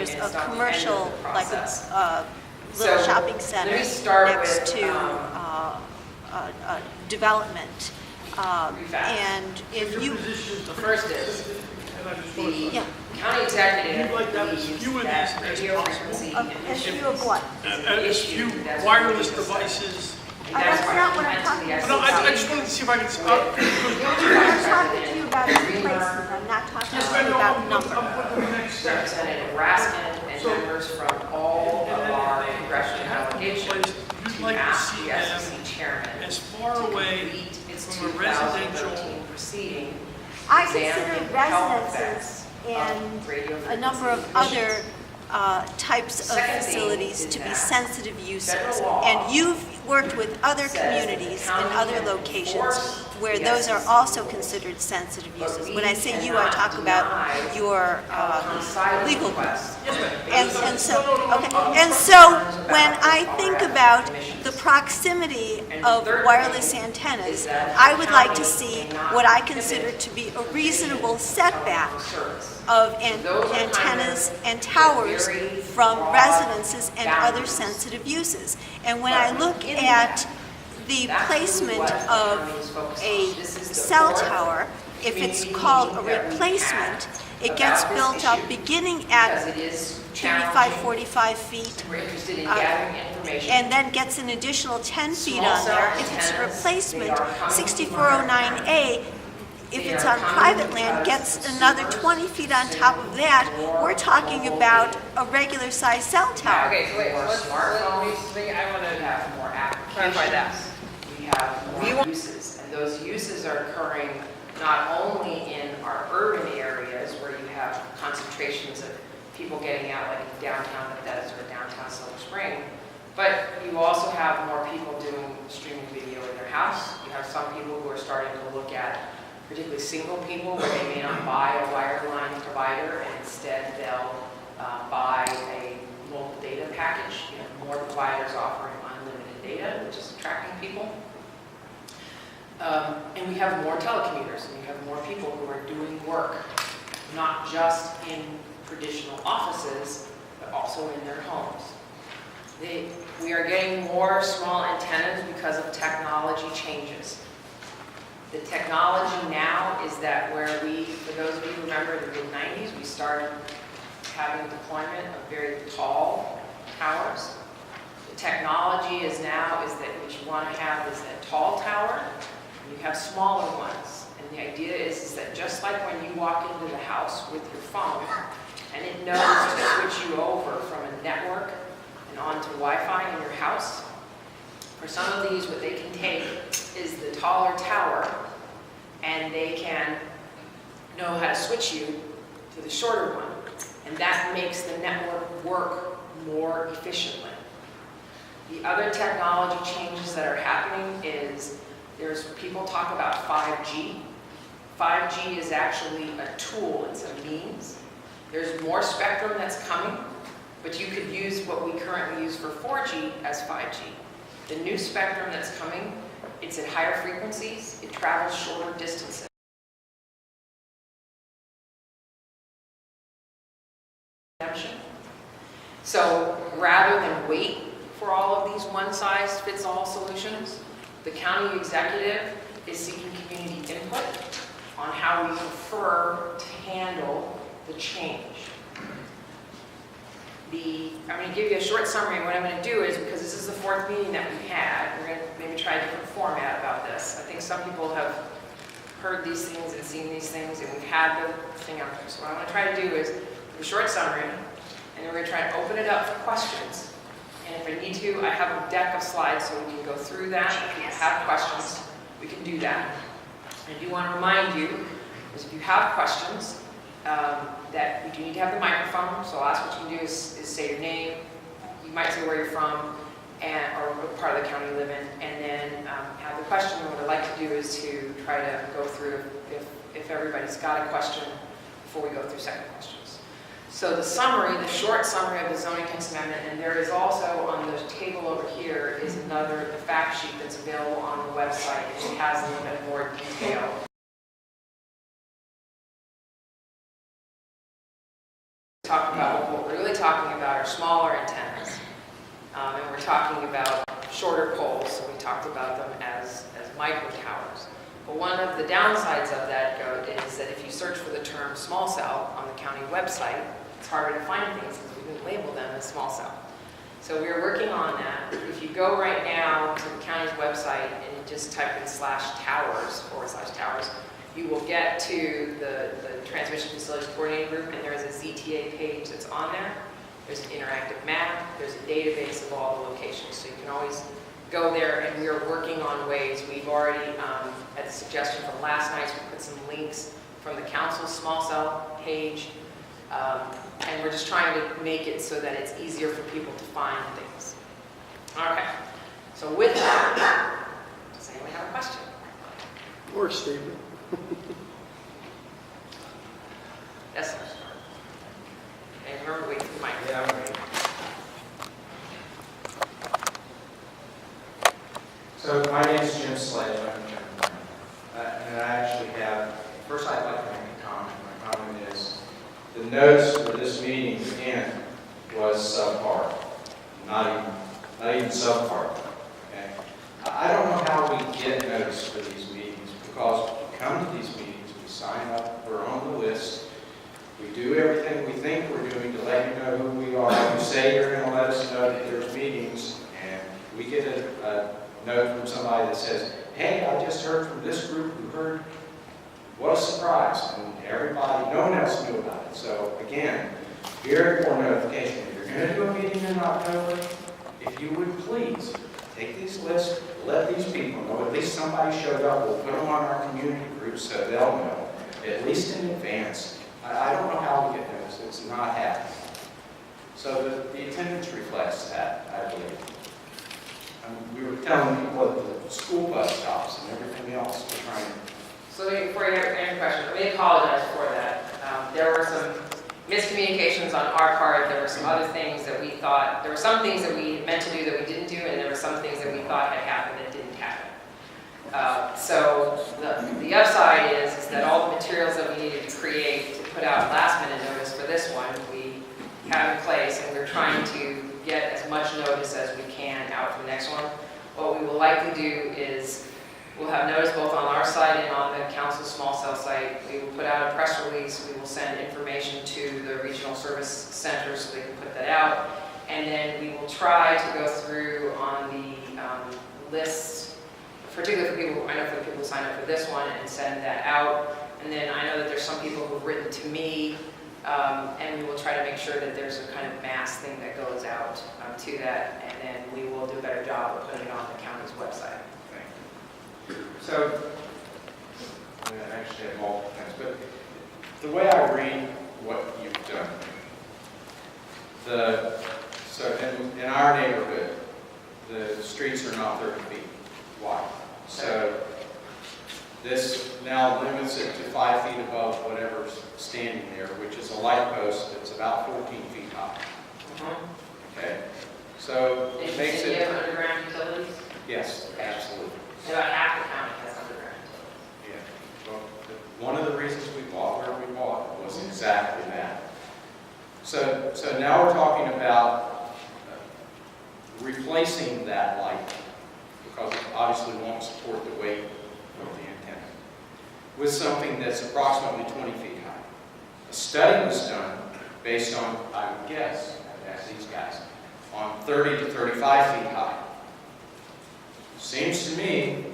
there's a commercial, like a So, little shopping center let me start next with, to development. And if you, the first is, yeah, the county executive You'd like to have as believes few of that these as radio possible. frequency as few of what? As few wireless devices. That's not what I'm talking about. No, I just wanted to see if I could, I'm talking to you about replacement, I'm not talking to you about number. I'm putting the next step. Representative Raskin and members from all of our congressional delegations You'd to like to ask see the them SEC chairman as far to away complete its from a residential. 2013 proceeding. I examining consider the health residences effects and of radio a number of frequency other emissions. types of Second thing facilities is to be that sensitive uses. federal law And you've worked with other says that the communities in county other can locations enforce where the those are SEC also considered sensitive But uses. we When I say you, cannot I talk about deny your Homicidal legal. requests. And so when I think about the proximity of wireless antennas, I would like to see what I consider to be a reasonable setback of antennas and towers from residences and other sensitive uses. And when I look at the placement of a cell tower, if it's called a replacement, it gets built up beginning at 35, 45 feet, We're interested in gathering information. and then gets an additional 10 feet on there. If it's a replacement, 6409A, if it's on private land, gets another 20 feet on top of that. We're talking about a regular size cell tower. Okay, so wait, let's, Smartphones. I want We to have more clarify that. applications. We have more uses, and those uses are occurring not only in our urban areas where you have concentrations of people getting out, like in downtown Bethesda or downtown Silver Spring, but you also have more people doing streaming video in their house. You have some people who are starting to look at, particularly single people, where they may not buy a wireline provider, and instead they'll buy a mobile data package. You have more providers offering unlimited data, which is attracting people. And we have more telecommuters, and we have more people who are doing work, not just in traditional offices, but also in their homes. We are getting more small antennas because of technology changes. The technology now is that where we, for those of you who remember the mid-90s, we started having deployment of very tall towers. The technology is now is that what you want to have is a tall tower, and you have smaller ones. And the idea is that just like when you walk into the house with your phone, and it knows to switch you over from a network and onto Wi-Fi in your house, for some of these, what they can take is the taller tower, and they can know how to switch you to the shorter one, and that makes the network work more efficiently. The other technology changes that are happening is people talk about 5G. 5G is actually a tool, it's a means. There's more spectrum that's coming, but you could use what we currently use for 4G as 5G. The new spectrum that's coming, it's at higher frequencies, it travels shorter distances. So rather than wait for all of these one-size-fits-all solutions, the county executive is seeking community input on how we prefer to handle the change. I'm going to give you a short summary, and what I'm going to do is, because this is the fourth meeting that we've had, we're going to maybe try a different format about this. I think some people have heard these things and seen these things, and we've had the thing out there. So what I'm going to try to do is a short summary, and then we're going to try to open it up for questions. And if I need to, I have a deck of slides so we can go through that. If you have questions, we can do that. I do want to remind you, is if you have questions, that we do need to have the microphone, so I'll ask what you can do is say your name, you might say where you're from, or what part of the county you live in, and then have the question. And what I'd like to do is to try to go through, if everybody's got a question, before we go through second questions. So the summary, the short summary of the zoning text amendment, and there is also on the table over here is another fact sheet that's available on the website. It has a little bit more detail. Talk about what we're we're really talking about are smaller antennas. And we're talking about shorter poles, so we talked about them as micro towers. But one of the downsides of that is that if you search for the term small cell on the county website, it's harder to find things because we didn't label them as small cell. So we're working on that. If you go right now to the county's website and you just type in /towers, you will get to the Transmission Facilities Coordinating Group, and there is a ZTA page that's on there. There's an interactive map. There's a database of all the locations, so you can always go there, and we are working on ways. We've already, at the suggestion from last night, we put some links from the council's small cell page, and we're just trying to make it so that it's easier for people to find things. Okay, so with that, does anyone have a question? Or a statement. Yes, sir. And remember, wait for the mic. Yeah, I'm ready. So my name is Jim Sledge. I'm Jim. And I actually have, first I'd like to make a comment. My comment is the notice for this meeting, again, was subpar. Not even subpar. Okay? I don't know how we get notice for these meetings, because we come to these meetings, we sign up, we're on the list, we do everything we think we're doing to let you know who we are. You say you're going to let us know that there's meetings, and we get a note from somebody that says, hey, I just heard from this group who heard. What a surprise. And everybody, no one else knew about it. So again, very important notification. If you're going to do a meeting in October, if you would please take these lists, let these people know, at least somebody showed up. We'll put them on our community groups so they'll know, at least in advance. I don't know how we get notice. It's not happening. So the attendance reflects that, I believe. We were telling people at the school bus stops and everything else. We're trying to. So before you answer your question, let me apologize for that. There were some miscommunications on our part. There were some other things that we thought, there were some things that we meant to do that we didn't do, and there were some things that we thought had happened that didn't happen. So the upside is that all the materials that we needed to create to put out last minute notice for this one, we have in place, and we're trying to get as much notice as we can out for the next one. What we will likely do is we'll have notice both on our site and on the council's small cell site. We will put out a press release. We will send information to the regional service centers so they can put that out. And then we will try to go through on the lists, particularly for people, I know for the people who sign up for this one, and send that out. And then I know that there's some people who've written to me, and we will try to make sure that there's a kind of mass thing that goes out to that, and then we will do a better job of putting it on the county's website. So, I actually have multiple things, but the way I read what you've done, so in our neighborhood, the streets are not 30 feet wide. So this now limits it to 5 feet above whatever's standing there, which is a light post that's about 14 feet high. Okay, so it makes And you it. have underground utilities? Yes, absolutely. About half the county has underground utilities. Yeah. Well, one of the reasons we bought where we bought was exactly that. So now we're talking about replacing that light, because it obviously won't support the weight of the antenna, with something that's approximately 20 feet high. A study was done based on, I would guess, I'd ask these guys, on 30 to 35 feet high. Seems to me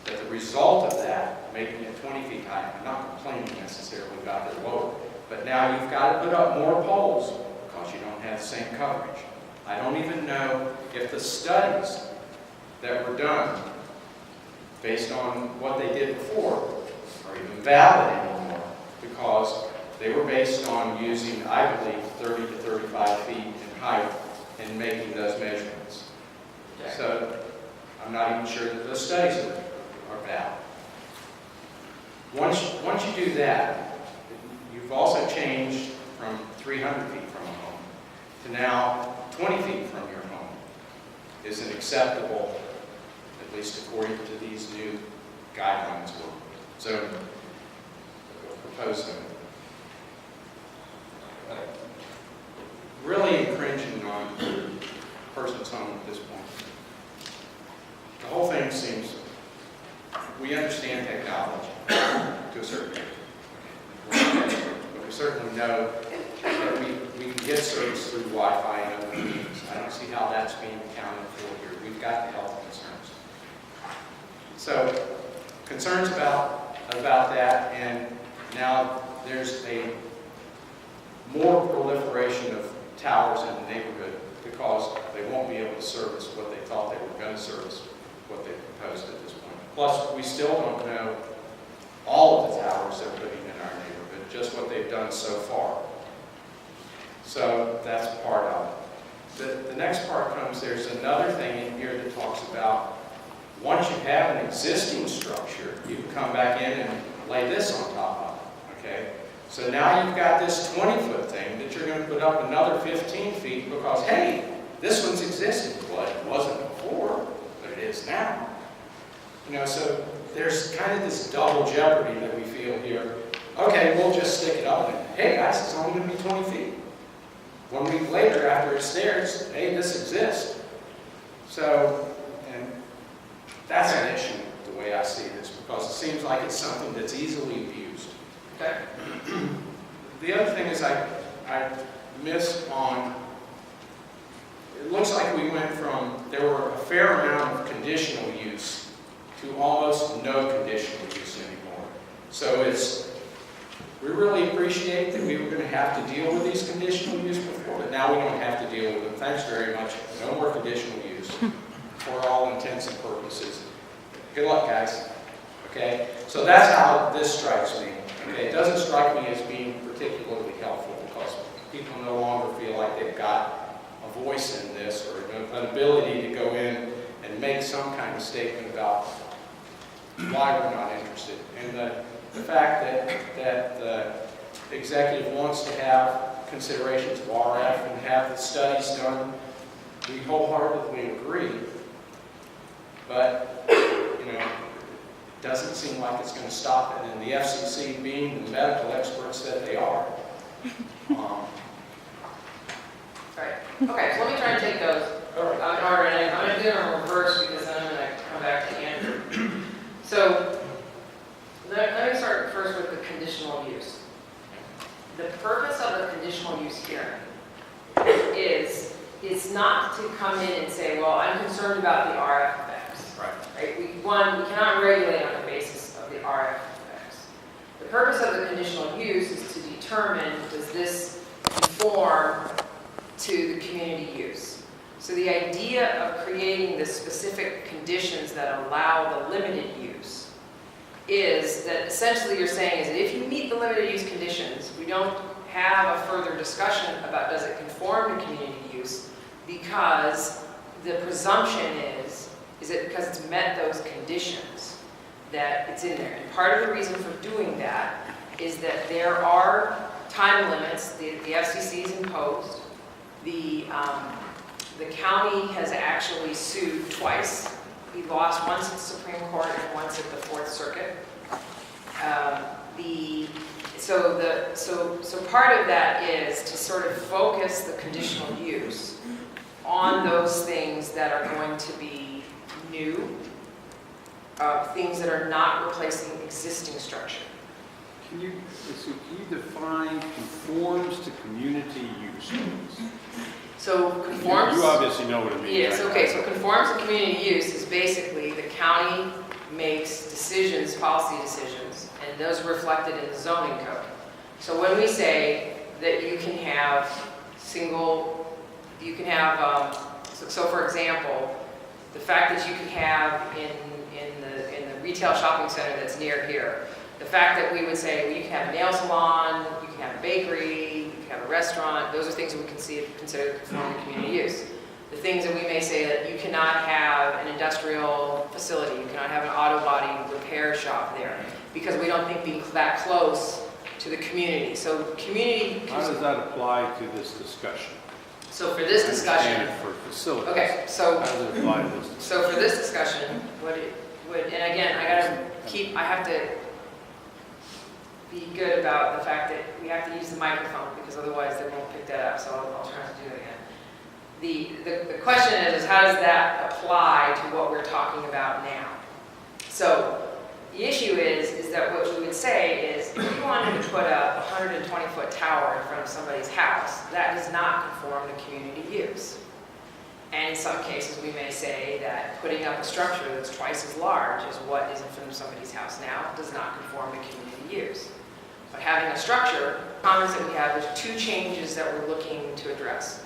that the result of that, making it 20 feet high, I'm not complaining necessarily about it lower, but now you've got to put up more poles because you don't have the same coverage. I don't even know if the studies that were done based on what they did before are even valid anymore, because they were based on using, I believe, 30 to 35 feet in height and making those measurements. So I'm not even sure that those studies are valid. Once you do that, you've also changed from 300 feet from a home to now 20 feet from your home is an acceptable, at least according to these new guidelines or proposed them. really infringing on a person's home at this point. The whole thing seems, we understand technology to a certain degree. But we certainly know that we can get service through Wi-Fi and other means. I don't see how that's being accounted for here. We've got the health concerns. So, concerns about that, and now there's a more proliferation of towers in the neighborhood because they won't be able to service what they thought they were going to service, what they proposed at this point. Plus, we still don't know all of the towers they're putting in our neighborhood, just what they've done so far. So that's part of it. The next part comes, there's another thing in here that talks about once you have an existing structure, you can come back in and lay this on top of it, okay? So now you've got this 20-foot thing that you're going to put up another 15 feet because, hey, this one's existing. Well, it wasn't before, but it is now. You know, so there's kind of this double jeopardy that we feel here. Okay, we'll just stick it up and, hey guys, it's only going to be 20 feet. 1 week later, after it's there, it's, hey, this exists. So, and that's an issue, the way I see this, because it seems like it's something that's easily abused. Okay. The other thing is I missed on, it looks like we went from, there were a fair amount of conditional use to almost no conditional use anymore. So it's, we really appreciate that we were going to have to deal with these conditional use before, but now we don't have to deal with them. Thanks very much. No more conditional use for all intents and purposes. Good luck, guys. Okay? So that's how this strikes me. Okay? It doesn't strike me as being particularly helpful because people no longer feel like they've got a voice in this or an ability to go in and make some kind of statement about why we're not interested. And the fact that the executive wants to have considerations of RF and have the studies done, we wholeheartedly agree. But, you know, it doesn't seem like it's going to stop it. And the FCC, being the medical experts that they are. Right. Okay, so let me try and take those in order. And I'm going to do it in reverse because then I'm going to come back to Andrew. So, let me start first with the conditional use. The purpose of the conditional use hearing is it's not to come in and say, well, I'm concerned about the RF effects. Right? We cannot regulate on the basis of the RF effects. The purpose of the conditional use is to determine, does this conform to the community use? So the idea of creating the specific conditions that allow the limited use is that essentially you're saying is that if you meet the limited use conditions, we don't have a further discussion about does it conform to community use because the presumption is it because it's met those conditions that it's in there. And part of the reason for doing that is that there are time limits the FCC's imposed. The county has actually sued twice. We lost once at the Supreme Court and once at the Fourth Circuit. So part of that is to sort of focus the conditional use on those things that are going to be new, things that are not replacing existing structure. Can you define conforms to community use? So conforms. You obviously know what it means. Yes, right? okay, so conforms to community use is basically the county makes decisions, policy decisions, and those are reflected in the zoning code. So when we say that you can have so for example, the fact that you can have in the retail shopping center that's near here, the fact that we would say, well, you can have a nail salon, you can have a bakery, you can have a restaurant, those are things that we consider conform to community use. The things that we may say that you cannot have an industrial facility, you cannot have an auto body repair shop there, because we don't think being that close to the community. So community... How does that apply to this discussion? So for this discussion... I understand it for facilities. Okay, so... How does it apply to this discussion? So for this discussion, and again, I have to be good about the fact that we have to use the microphone because otherwise they won't pick that up, so I'll try to do it again. the question is how does that apply to what we're talking about now? So the issue is that what we would say is if you wanted to put up a 120-foot tower in front of somebody's house, that does not conform to community use. And in some cases, we may say that putting up a structure that's twice as large as what is in front of somebody's house now does not conform to community use. But having a structure, comments that we have, there's two changes that we're looking to address.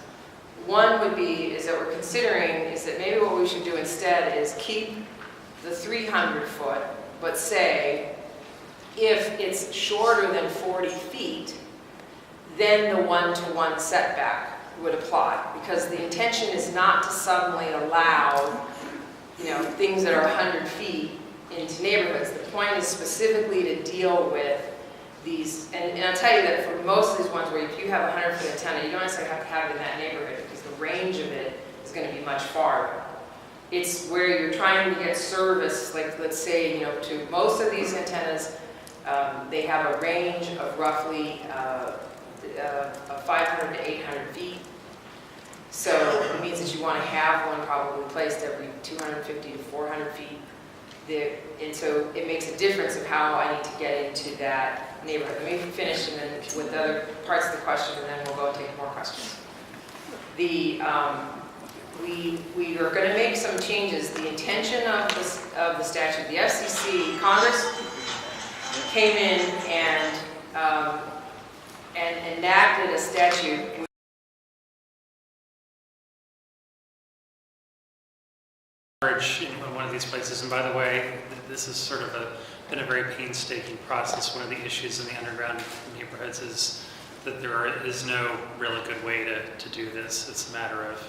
One would be, is that we're considering, is that maybe what we should do instead is keep the 300 foot, but say, if it's shorter than 40 feet, then the one-to-one setback would apply, because the intention is not to suddenly allow, things that are 100 feet into neighborhoods. The point is specifically to deal with these, and I'll tell you that for most of these ones where if you have a 100-foot antenna, you don't necessarily have to have it in that neighborhood because the range of it is going to be much farther. It's where you're trying to get service, like let's say, to most of these antennas, they have a range of roughly 500 to 800 feet. So it means that you want to have one probably placed every 250 to 400 feet. And so it makes a difference of how I need to get into that neighborhood. Let me finish and then with the other parts of the question, and then we'll go and take more questions. We are going to make some changes. The intention of the statute, the FCC, Congress came in and enacted a statute. In one of these places, and by the way, this is sort of been a very painstaking process. One of the issues in the underground neighborhoods is that there is no really good way to do this. It's a matter of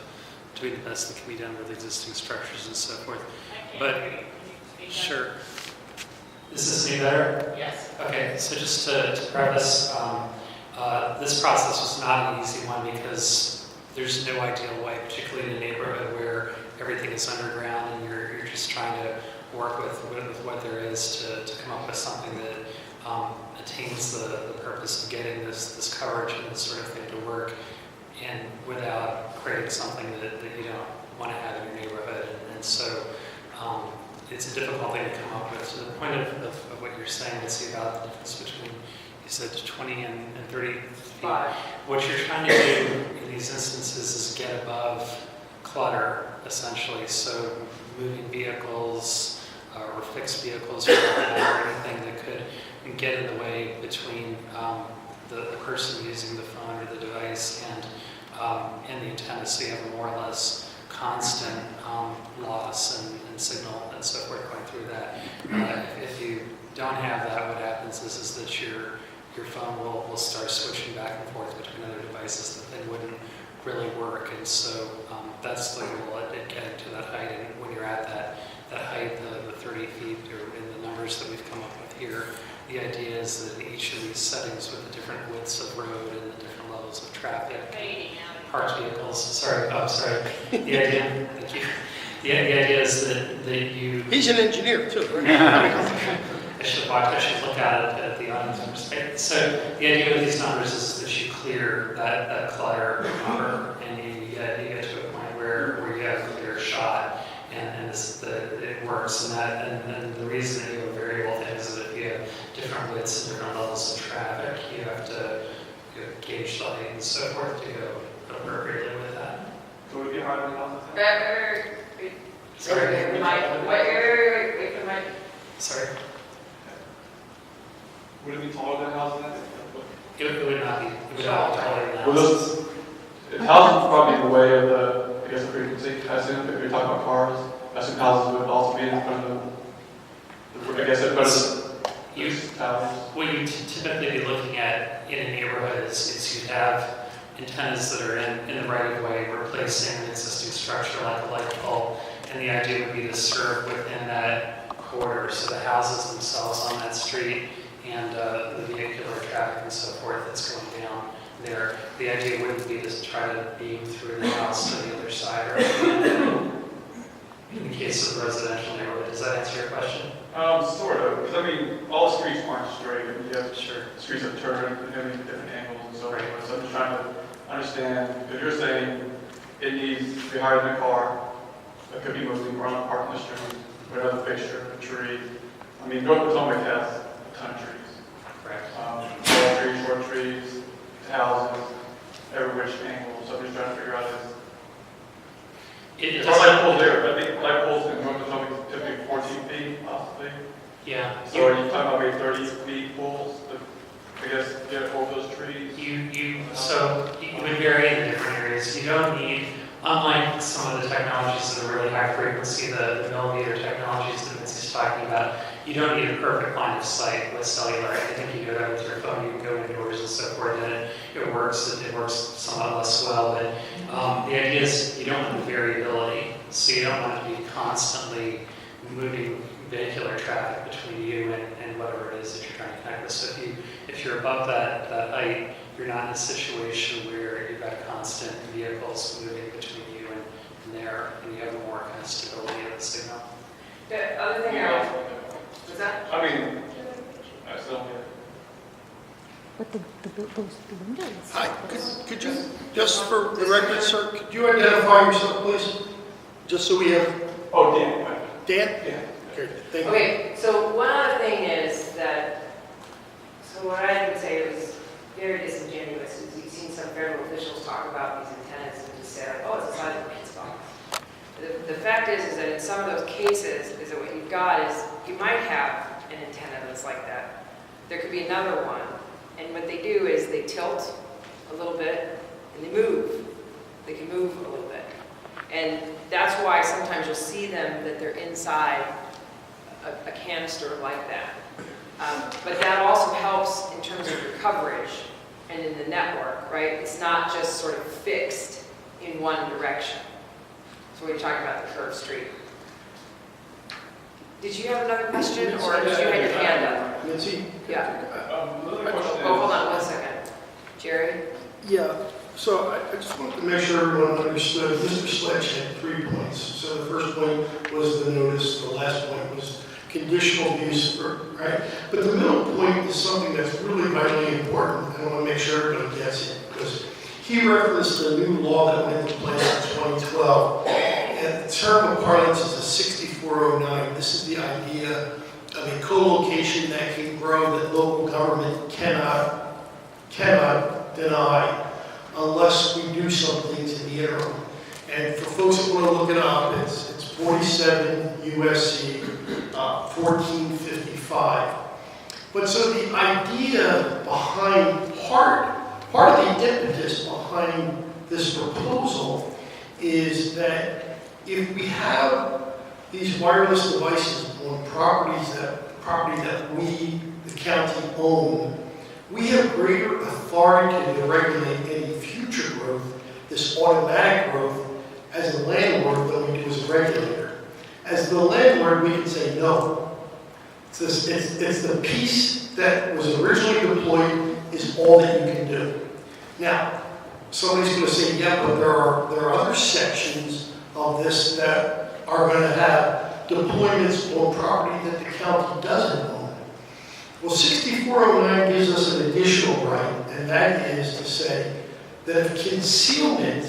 doing the best that can be done with existing structures and so forth. But sure, is this any better? Yes. Okay, so just to preface, this process was not an easy one because there's no ideal way, particularly in a neighborhood where everything is underground and you're just trying to work with what there is to come up with something that attains the purpose of getting this coverage and this sort of thing to work, and without creating something that you don't want to have in your neighborhood. And so it's a difficult thing to come up with. So the point of what you're saying, let's see about the difference between, you said 20 and 30 feet. What you're trying to do in these instances is get above clutter, essentially. So moving vehicles or fixed vehicles or anything that could get in the way between the person using the phone or the device and the antenna, so you have more or less constant loss and signal and so forth going through that. If you don't have that, what happens is that your phone will start switching back and forth between other devices that they wouldn't really work, and so that's the goal at getting to that height. And when you're at that height, the 30 feet, or in the numbers that we've come up with here, the idea is that in each of these settings with the different widths of road and the different levels of traffic, parked vehicles, the idea, thank you. The idea is that you... He's an engineer too, right? I should look at it at the audience perspective. So the idea with these numbers is that you clear that clutter number, and you get to a point where you have a clear shot, and it works. And the reason that you have a variable thing is that if you have different widths and different levels of traffic, you have to gauge the height and so forth to go appropriately with that. So would it be hard to tell? Sorry. Wait for the mic. Sorry. Would it be taller than houses then? It would not be. It would not be taller than that. Well, houses probably in the way of the frequency. I assume if you're talking about cars, I assume houses would also be in front of in front of these towers. What you typically be looking at in a neighborhood is you'd have antennas that are in the right of way replacing an existing structure like a light pole, and the idea would be to serve within that corridor, so the houses themselves on that street and the vehicular traffic and so forth that's going down there. The idea wouldn't be to try to beam through the house to the other side or in the case of a residential neighborhood. Does that answer your question? Sort of, because I mean, all streets aren't straight, and you have Sure. streets that turn in different angles and so Right. forth. So I'm just trying to understand, if you're saying it needs could be higher than a car, that could be moving around, parked in the street, with another fixture, a tree. I mean, North Potomac has a ton of trees. Correct. Tall trees, short trees, houses, every which angle, so I'm just trying to figure out is, It it's our light doesn't, poles there, I think light poles in North Potomac typically 14 feet, possibly. yeah. So are you talking about maybe 30 feet poles, to, I guess, get over those trees? So you would vary in the different areas. You don't need, unlike some of the technologies that are really high frequency, the millimeter technologies that Mitzi's talking about, you don't need a perfect line of sight with cellular. I think you go there with your phone, you can go indoors and so forth, and it works. It works somewhat less well, but the idea is you don't want the variability, so you don't want to be constantly moving vehicular traffic between you and whatever it is that you're trying to connect with. So if you're above that height, you're not in a situation where you've got constant vehicles moving between you and there, and you have more kind of stability of the signal. The other thing was that? I mean, I still, But the windows. Hi, could you, just for the record, sir, could you identify yourself, please? Just so we have, oh, Dan, Dan? yeah. Okay, thank you. Okay, so one other thing is that, so what I would say was very disingenuous is you've seen some federal officials talk about these antennas and just say, like, oh, it's the size of a pizza box. The fact is that in some of those cases, is that what you've got is, you might have an antenna that's like that. There could be another one, and what they do is they tilt a little bit, and they move. They can move a little bit. And that's why sometimes you'll see them that they're inside a canister like that. But that also helps in terms of your coverage and in the network, right? It's not just sort of fixed in one direction. So when you're talking about the curved street. Did you have another question, or did you have your hand up? Nancy? Yeah. Another question Oh, hold on one second. Jerry? Yeah, so I just wanted to make sure everyone understood, Mr. Sledge had 3 points. So the first point was the notice, the last point was conditional use, right? But the middle point is something that's really vitally important, and I want to make sure everyone gets it, because he referenced the new law that went into place in 2012, and the term of parlance is a 6409. This is the idea of a co-location that can grow that local government cannot deny unless we do something to the interim. And for folks that want to look it up, it's 47 USC 1455. But so the idea behind part of the impetus behind this proposal is that if we have these wireless devices on property that we, the county, own, we have greater authority to regulate any future growth, this automatic growth, as a landlord than we do as a regulator. As the landlord, we can say no. It's the piece that was originally deployed is all that you can do. Now, somebody's going to say, yeah, but there are other sections of this that are going to have deployments on property that the county doesn't own. Well, 6409 gives us an additional right, and that is to say that if concealment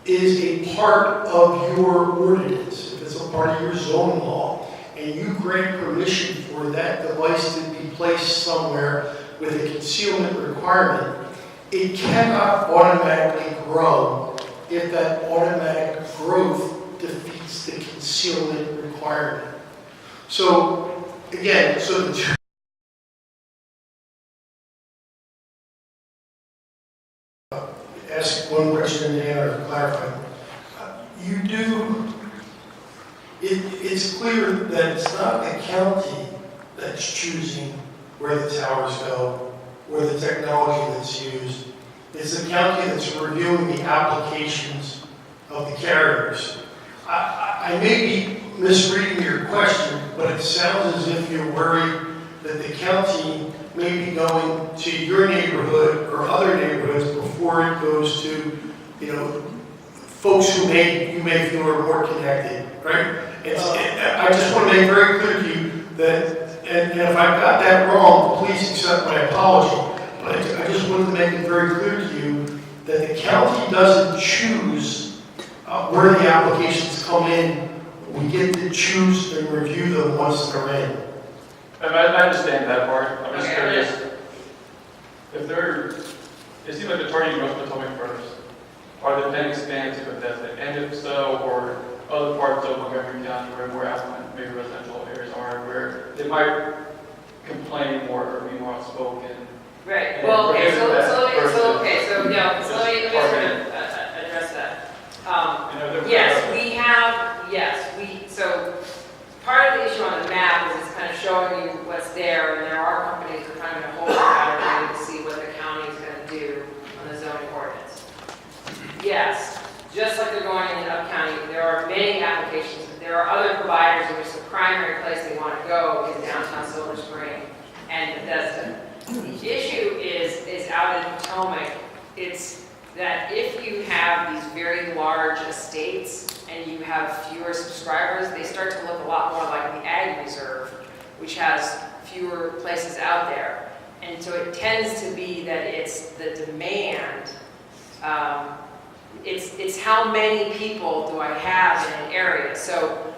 is a part of your ordinance, if it's a part of your zoning law, and you grant permission for that device to be placed somewhere with a concealment requirement, it cannot automatically grow if that automatic growth defeats the concealment requirement. So, again, ask one question and answer, clarify. It's clear that it's not the county that's choosing where the towers go, or the technology that's used. It's the county that's reviewing the applications of the carriers. I may be misreading your question, but it sounds as if you're worried that the county may be going to your neighborhood or other neighborhoods before it goes to, folks who you may feel are more connected, right? I just want to make very clear to you that, and if I've got that wrong, please accept my apology. But I just wanted to make it very clear to you that the county doesn't choose where the applications come in, we get to choose and review them once they're in. I understand that part. I'm just Okay, curious. If they're, it seems like the target grows Potomac first. Are they then expand to Bethesda? And if so, or other parts of Montgomery County where more affluent, maybe residential areas are, where they might complain more or be more outspoken? Right, And well, okay, prohibit that so let me versus sort of address that. So part of the issue on the map is it's kind of showing you what's there, and there are companies that are kind of going to hold the category to see what the county is going to do on the zoning ordinance. Yes, just like they're going into Up County, there are many applications. There are other providers in which the primary place they want to go is downtown Silver Spring and Bethesda. The issue is out in Potomac. It's that if you have these very large estates and you have fewer subscribers, they start to look a lot more like the Ag Reserve, which has fewer places out there. And so it tends to be that it's the demand, it's how many people do I have in an area. So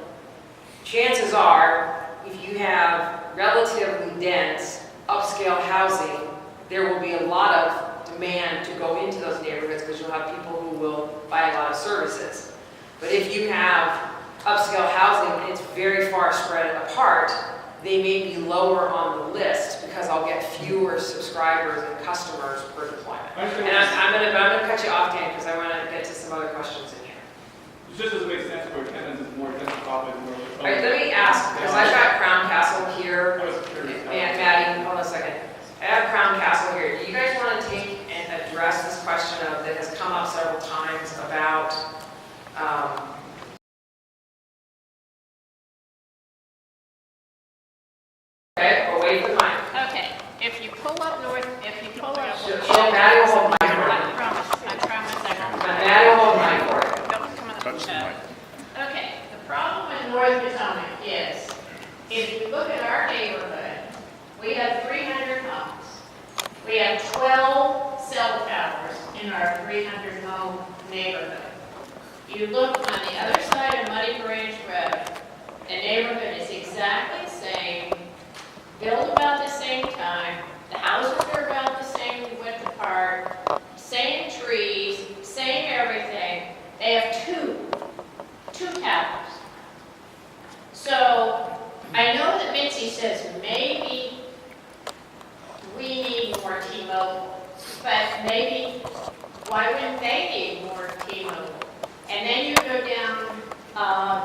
chances are, if you have relatively dense upscale housing, there will be a lot of demand to go into those neighborhoods because you'll have people who will buy a lot of services. But if you have upscale housing and it's very far spread apart, they may be lower on the list because I'll get fewer subscribers and customers per deployment. And I'm gonna cut you off, Dan, because I want to get to some other questions in here. It just doesn't make sense for tenants, it's more tenant topic, more. All right, let me ask, because I've got Crown Castle here. I was curious. And Maddie, hold on a second. I have Crown Castle here. Do you guys want to take and address this question that has come up several times about okay, or wait for the mic. Okay, if you pull up north, if you pull up. Maddie will hold the mic for I you. promise I won't. Maddie will hold the mic for you. Don't come on. Touch the mic. Okay, the problem with North Potomac is, if you look at our neighborhood, we have 300 homes. We have 12 cell towers in our 300 home neighborhood. You look on the other side of Muddy Branch Road, the neighborhood is exactly the same, built about the same time, the houses are about the same width apart, same trees, same everything. They have two towers. So I know that Mitzi says maybe we need more T-Mobile, but maybe why wouldn't they need more T-Mobile? And then you go down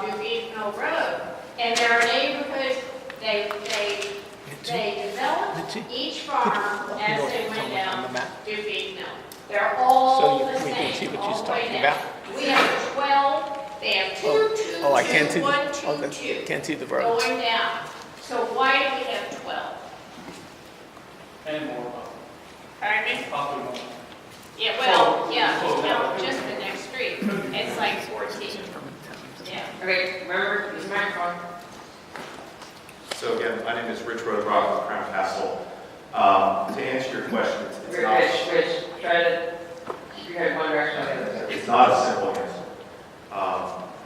Dubuque Mill Road, and there are neighborhoods, they developed each farm as they went down Dubuque Mill. They're all the same, all the way down. We have 12, they have two, I can't see the, 1, 2, okay, 2, can't see the roads. going down. So why do we have 12? And more. Pardon me? Possibly more. Yeah, well, yeah, no, just the next street. It's like 14. Yeah. Okay, remember, use the microphone. So again, my name is Rich Rothrock with Crown Castle. To answer your question, Rich, try to keep your head one direction or the other. it's not a simple answer.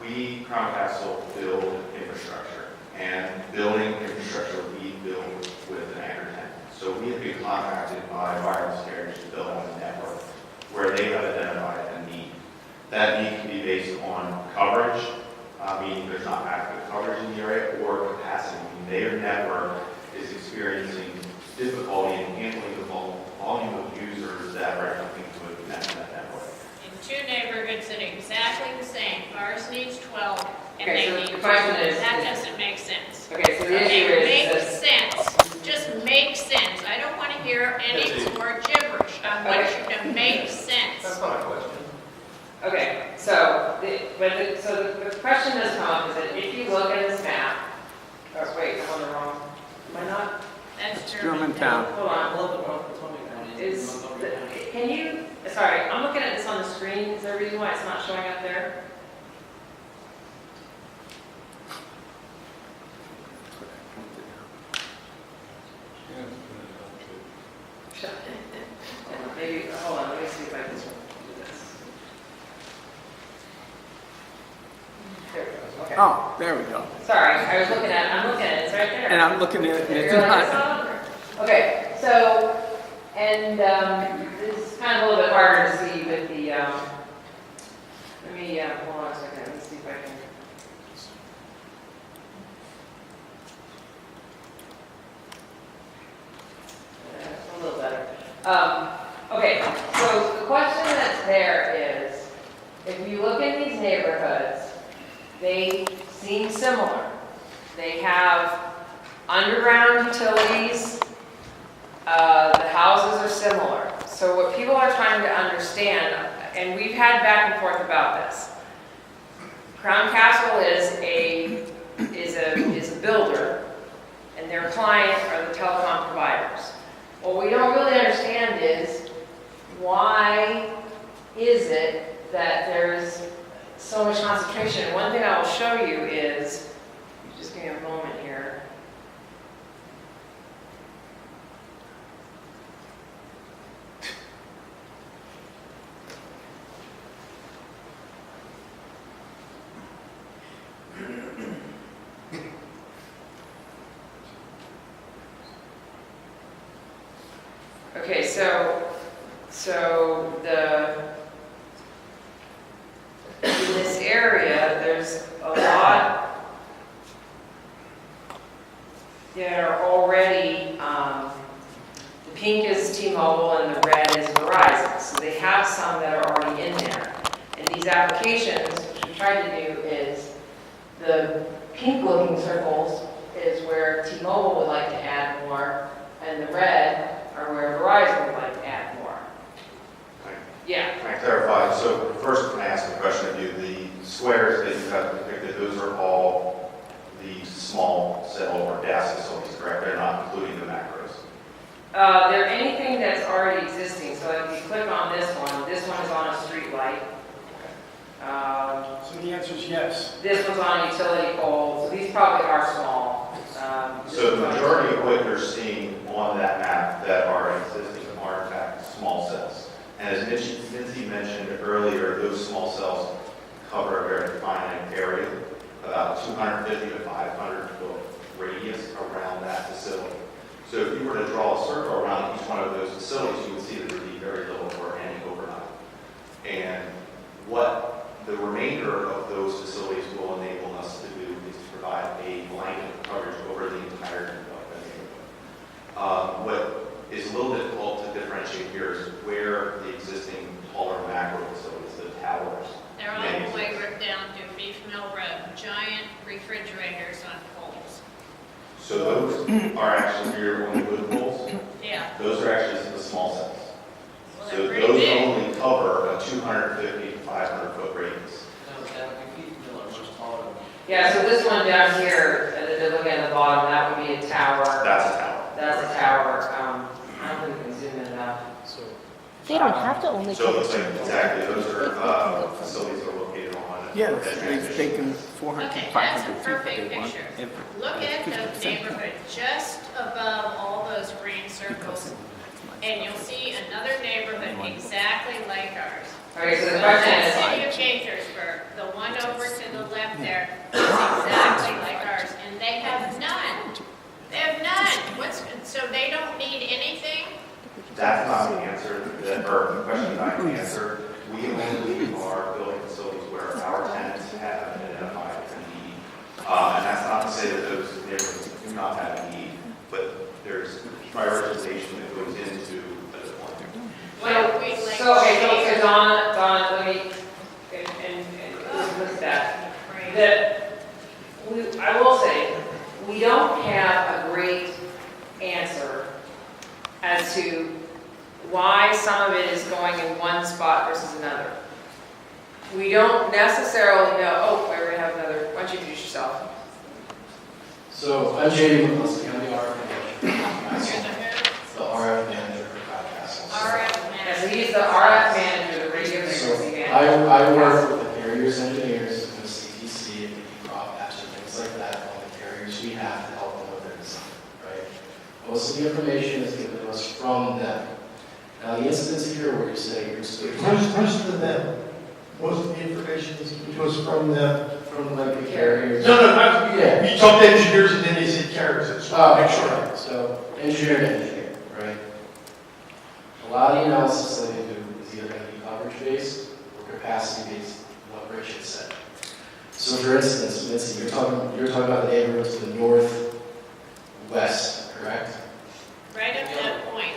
We, Crown Castle, build infrastructure, and building infrastructure we build with an anchor tenant. So we have been contracted by wireless carriers to build on the network where they have identified a need. That need can be based on coverage, meaning there's not adequate coverage in the area, or capacity, meaning their network is experiencing difficulty in handling the volume of users that are attempting to connect to that network. In two neighborhoods that are exactly the same. Ours needs 12, and Okay, they so need the 2. question is- That doesn't make sense. Okay, so the Okay, issue make is, sense. Just make sense. I don't want to hear any more gibberish. I want you to make sense. not a question. okay, so the question has come up is that if you look at this map, oh wait, I'm on the wrong, am I not? That's Germantown. Hold on. Can you, sorry, I'm looking at this on the screen. Is there a reason why it's not showing up there? Maybe, hold on, let me see if I can do this. Okay. Oh, there we go. Sorry, I'm looking at it, it's right there. And I'm looking at it, and it's You're like, not. it's not on there. Okay, so, and this is kind of a little bit harder to see with the, let me, hold on a second, let's see if I can. A little better. Okay, so the question that's there is, if you look in these neighborhoods, they seem similar. They have underground utilities, the houses are similar. So what people are trying to understand, and we've had back and forth about this. Crown Castle is a builder, and their client are the telecom providers. What we don't really understand is, why is it that there's so much concentration? And one thing I will show you is, just give me a moment here. Okay, so in this area, there's a lot that are already, the pink is T-Mobile and the red is Verizon. So they have some that are already in there. And these applications, which we tried to do, is the pink looking circles is where T-Mobile would like to add more, and the red are where Verizon would like to add more. Yeah. Can I clarify? So first, can I ask a question of you? The squares that you have depicted, those are all the small cell or DAS facilities, correct? They're not including the macros. They're anything that's already existing. So if you click on this one is on a street light. So the answer is yes. This one's on utility poles. So these probably are small. So the majority of what you're seeing on that map that are existing are in fact small cells. And as Nancy mentioned earlier, those small cells cover a very finite area, about 250 to 500 foot radius around that facility. So if you were to draw a circle around each one of those facilities, you would see that there would be very little or any overlap. And what the remainder of those facilities will enable us to do is to provide a blanket coverage over the entirety of the neighborhood. What is a little difficult to differentiate here is where the existing taller macro facilities, the towers. They're all the way ripped down to Beef Mill Road, giant refrigerators on poles. So those are actually your only wood poles. Yeah. Those are actually the small cells. Well, So they're pretty those big. only cover a 250 to 500 foot radius. Yeah, so this one down here, looking at the bottom, that would be a tower. That's a tower. That's a tower. I don't think we can zoom in enough. They don't have to only So it cover looks like two. exactly those They can are go from- facilities that are located on. Yes, that they've transition. taken 400, Okay, 500 that's a feet, but perfect they want picture. every- Look at the 50% neighborhood just above all those green circles, and you'll see another neighborhood exactly like ours. Okay, so the So question that's is, City of Gaithersburg, the one over to the left there, is exactly like ours, and they have none. They have none. So they don't need anything? That's not the answer, or the question that I can answer. We only are building facilities where our tenants have identified a need. And that's not to say that those neighborhoods do not have a need, but there's prioritization that goes into the deployment. What we like. so Donna, let me, and look at that. I will say, we don't have a great answer as to why some of it is going in one spot versus another. We don't necessarily know, wait, we have another, why don't you introduce yourself? So I'm JD McCluskey, I'm the RF manager You're the the RF manager for Cloud RF Yes, manager. he's the RF manager, the radio So frequency manager. I work with the carriers engineers, and the CTC, and the crop patch, and things like that, on the carriers we have to help them with their design, right? Most of the information is given to us from them. Now, the instance here where you say you're Most of them, most of the information is given to us from them. From like the carriers. No, Yeah. you talked to engineers and then they said carriers, that's why, make sure. Right. So engineer to engineer, right? A lot of the analysis that they do is either going to be coverage based or capacity based, what Rich had said. So for instance, Mitzi, you're talking about the neighborhood to the northwest, correct? Right up that point.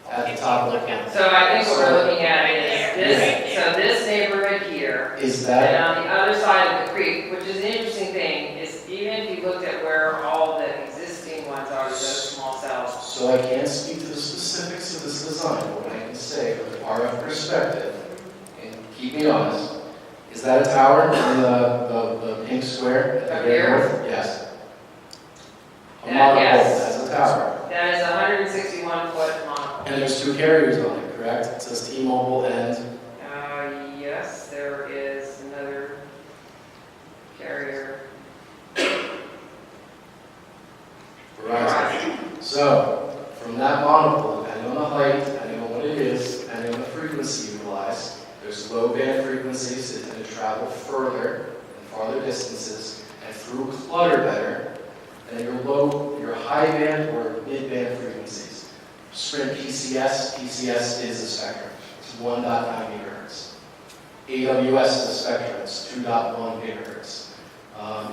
At the top of the point. So I think what we're looking at Right is there, this, right there. so this neighborhood here, Is and that, on the other side of the creek, which is an interesting thing, is even if you looked at where all the existing ones are, those small cells. so I can't speak to the specifics of this design, but what I can say from the RF perspective, and keep me honest, is that a tower in the pink square at the Up very here? north? Yes. A Yeah, monopole yes. as a tower. That is a 161-foot monopole. And there's 2 carriers on it, correct? It says T-Mobile and, Yes, there is another carrier. Verizon. So, from that monopole, depending on the height, depending on what it is, depending on the frequency utilized, there's low band frequencies that tend to travel further and farther distances and through clutter better than your high band or mid band frequencies. Sprint PCS is the spectrum. It's 1.9 gigahertz. AWS is the spectrum. It's 2.1 gigahertz.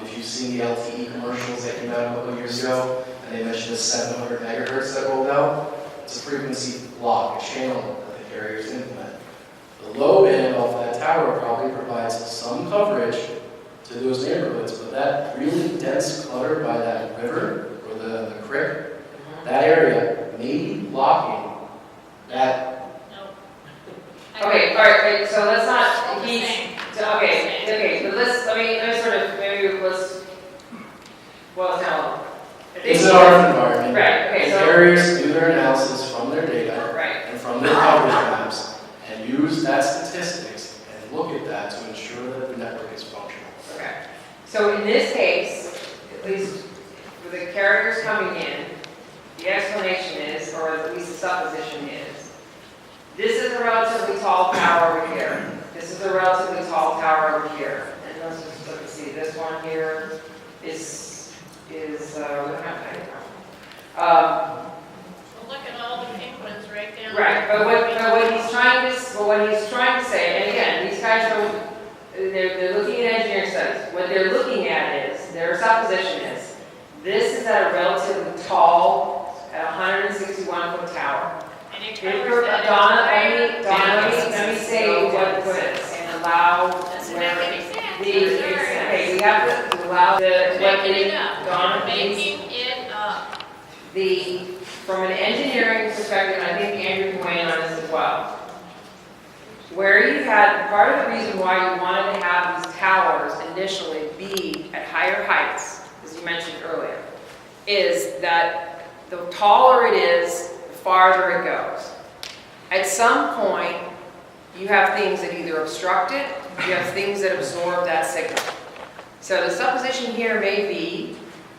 If you've seen the LTE commercials that came out a couple of years ago, and they mentioned the 700 megahertz that rolled out, it's a frequency block, a channel that the carriers implement. The low band off that tower probably provides some coverage to those neighborhoods, but that really dense clutter by that river or the creek, that area may be blocking that. Okay, all right, so let's not, All the he's, same. okay, but let me sort of, maybe let's, well, now. I think- It's an RF environment. Right, okay, The so, carriers do their analysis from their data right, and from their coverage maps and use that statistics and look at that to ensure that the network is functional. okay. So in this case, at least for the carriers coming in, the explanation is, or at least the supposition is, this is a relatively tall tower over here. This is a relatively tall tower over here. And let's just look and see, this one here is, we don't have height. Well, look at all the pink ones right down. Right, but what he's trying to say, and again, these guys don't, they're looking at engineering studies. What they're looking at is, their supposition is, this is at a relatively tall, at a 161-foot tower. And it Donna, covers that entire let me say what it is, and allow Doesn't make any sense. okay, we have to allow the, what Making the, it up. Donna, Making it up. from an engineering perspective, and I think Andrew can weigh in on this as well, where you had, part of the reason why you wanted to have these towers initially be at higher heights, as you mentioned earlier, is that the taller it is, the farther it goes. At some point, you have things that either obstruct it, you have things that absorb that signal. So the supposition here may be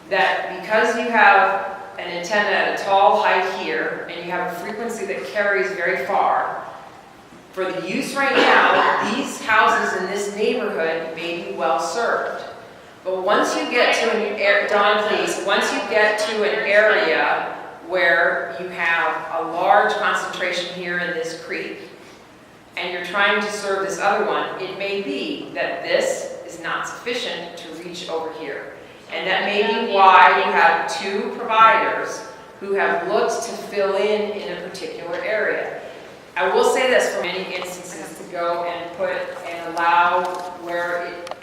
that because you have an antenna at a tall height here, and you have a frequency that carries very far, for the use right now, these houses in this neighborhood may be well served. But once you get to an area, Don, please, once you get to an area where you have a large concentration here in this creek, and you're trying to serve this other one, it may be that this is not sufficient to reach over here. And that may be why you have 2 providers who have looked to fill in a particular area. I will say this, for many instances, to go and put and allow where it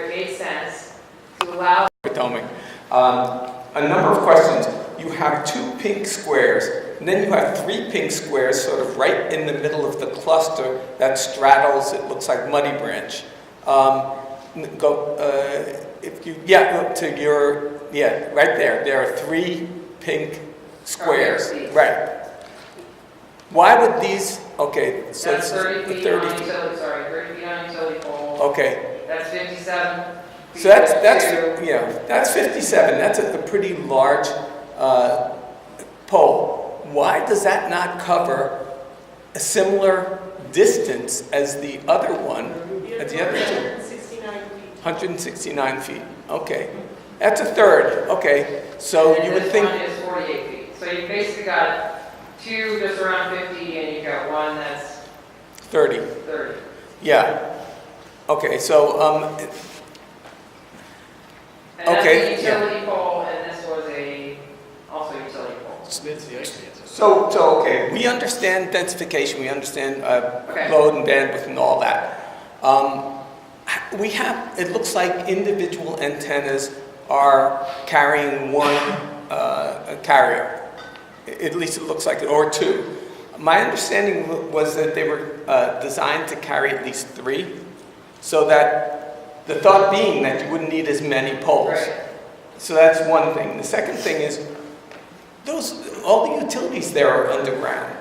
made sense, to allow. Potomac. A number of questions. You have 2 pink squares, and then you have 3 pink squares sort of right in the middle of the cluster that straddles, it looks like Muddy Branch. Right there. There are 3 pink squares. Okay, Right. Why would these, okay, so That's this is 30 the feet 30 on feet. utility, sorry, 30 feet on utility pole. Okay. That's 57. So that's 57. That's a pretty large pole. Why does that not cover a similar distance as the other one, as the other 2? 169 feet 169 feet, okay. That's a third, okay. So And you would this think, one is 48 feet. So you basically got two just around 50, and you got one that's 30, 30. yeah. Okay, so, And that's Okay, a utility pole, and this was also a utility pole. So, okay, we understand densification, we understand Okay. load and bandwidth and all that. We have, it looks like individual antennas are carrying one carrier. At least it looks like it, or two. My understanding was that they were designed to carry at least 3, so that the thought being that you wouldn't need as many poles. Right. So that's one thing. The second thing is, all the utilities there are underground.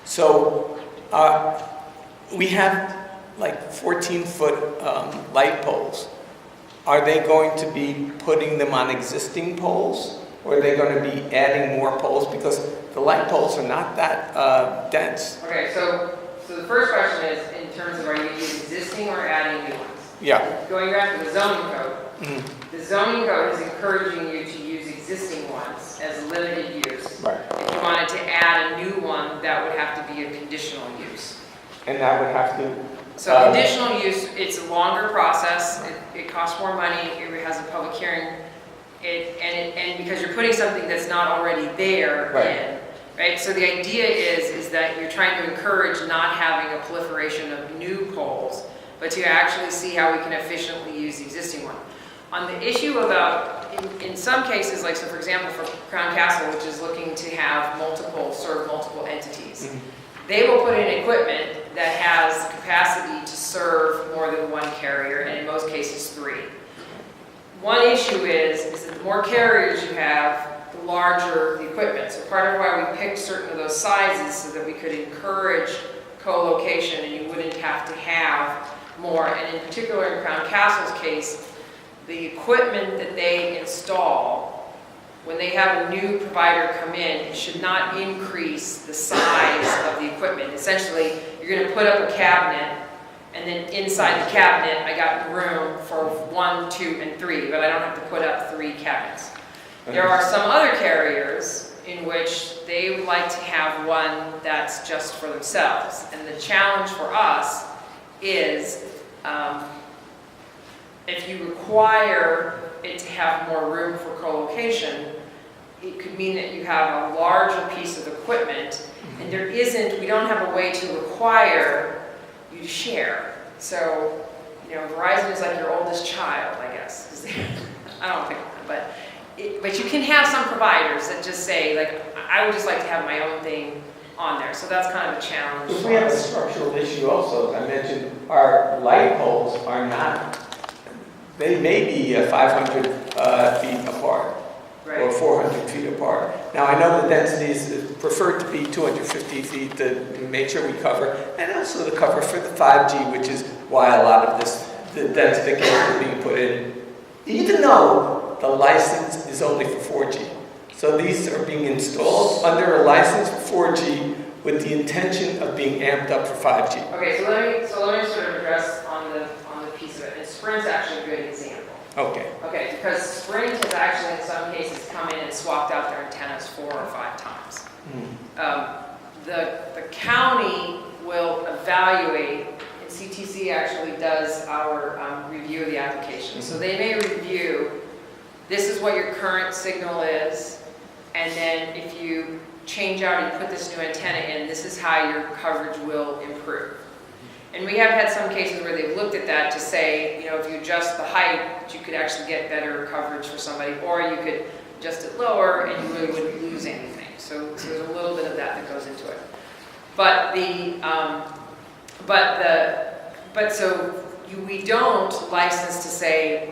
So we have like 14-foot light poles. Are they going to be putting them on existing poles? Or are they going to be adding more poles? Because the light poles are not that dense. Okay, so the first question is, in terms of are you using existing or adding new ones? Yeah. Going back to the zoning code, Mhm. the zoning code is encouraging you to use existing ones as limited use. Right. If you wanted to add a new one, that would have to be a conditional use. And that would have to... So conditional use, it's a longer process, it costs more money, it has a public hearing, and because you're putting something that's not already there Right. in, right? So the idea is that you're trying to encourage not having a proliferation of new poles, but to actually see how we can efficiently use the existing one. On the issue about, in some cases, like so for example for Crown Castle, which is looking to have serve multiple entities, they will put in equipment that has capacity to serve more than one carrier, and in most cases 3. One issue is that the more carriers you have, the larger the equipment. So part of why we picked certain of those sizes so that we could encourage co-location and you wouldn't have to have more. And in particular in Crown Castle's case, the equipment that they install, when they have a new provider come in, it should not increase the size of the equipment. Essentially, you're going to put up a cabinet, and then inside the cabinet, I got room for 1, 2, and 3, but I don't have to put up 3 cabinets. There are some other carriers in which they would like to have one that's just for themselves. And the challenge for us is if you require it to have more room for co-location, it could mean that you have a larger piece of equipment, and we don't have a way to require you to share. So, Verizon is like your oldest child, I guess. 'Cause I don't think, but you can have some providers that just say, like, I would just like to have my own thing on there. So that's kind of a challenge. If we have a structural issue also, as I mentioned, our light poles are not, they may be 500 feet apart. Right. Or 400 feet apart. Now, I know the density is preferred to be 250 feet to make sure we cover, and also the cover for the 5G, which is why a lot of the densification is being put in, even though the license is only for 4G. So these are being installed under a license for 4G with the intention of being amped up for 5G. Okay, so let me sort of address on the piece of it. And Sprint's actually a good example. Okay. Okay, because Sprint has actually in some cases come in and swapped out their antennas 4 or 5 times. The county will evaluate, and CTC actually does our review of the application. So they may review, this is what your current signal is, and then if you change out and put this new antenna in, this is how your coverage will improve. And we have had some cases where they've looked at that to say, if you adjust the height, you could actually get better coverage for somebody, or you could adjust it lower and you really wouldn't lose anything. So there's a little bit of that goes into it. We don't license to say,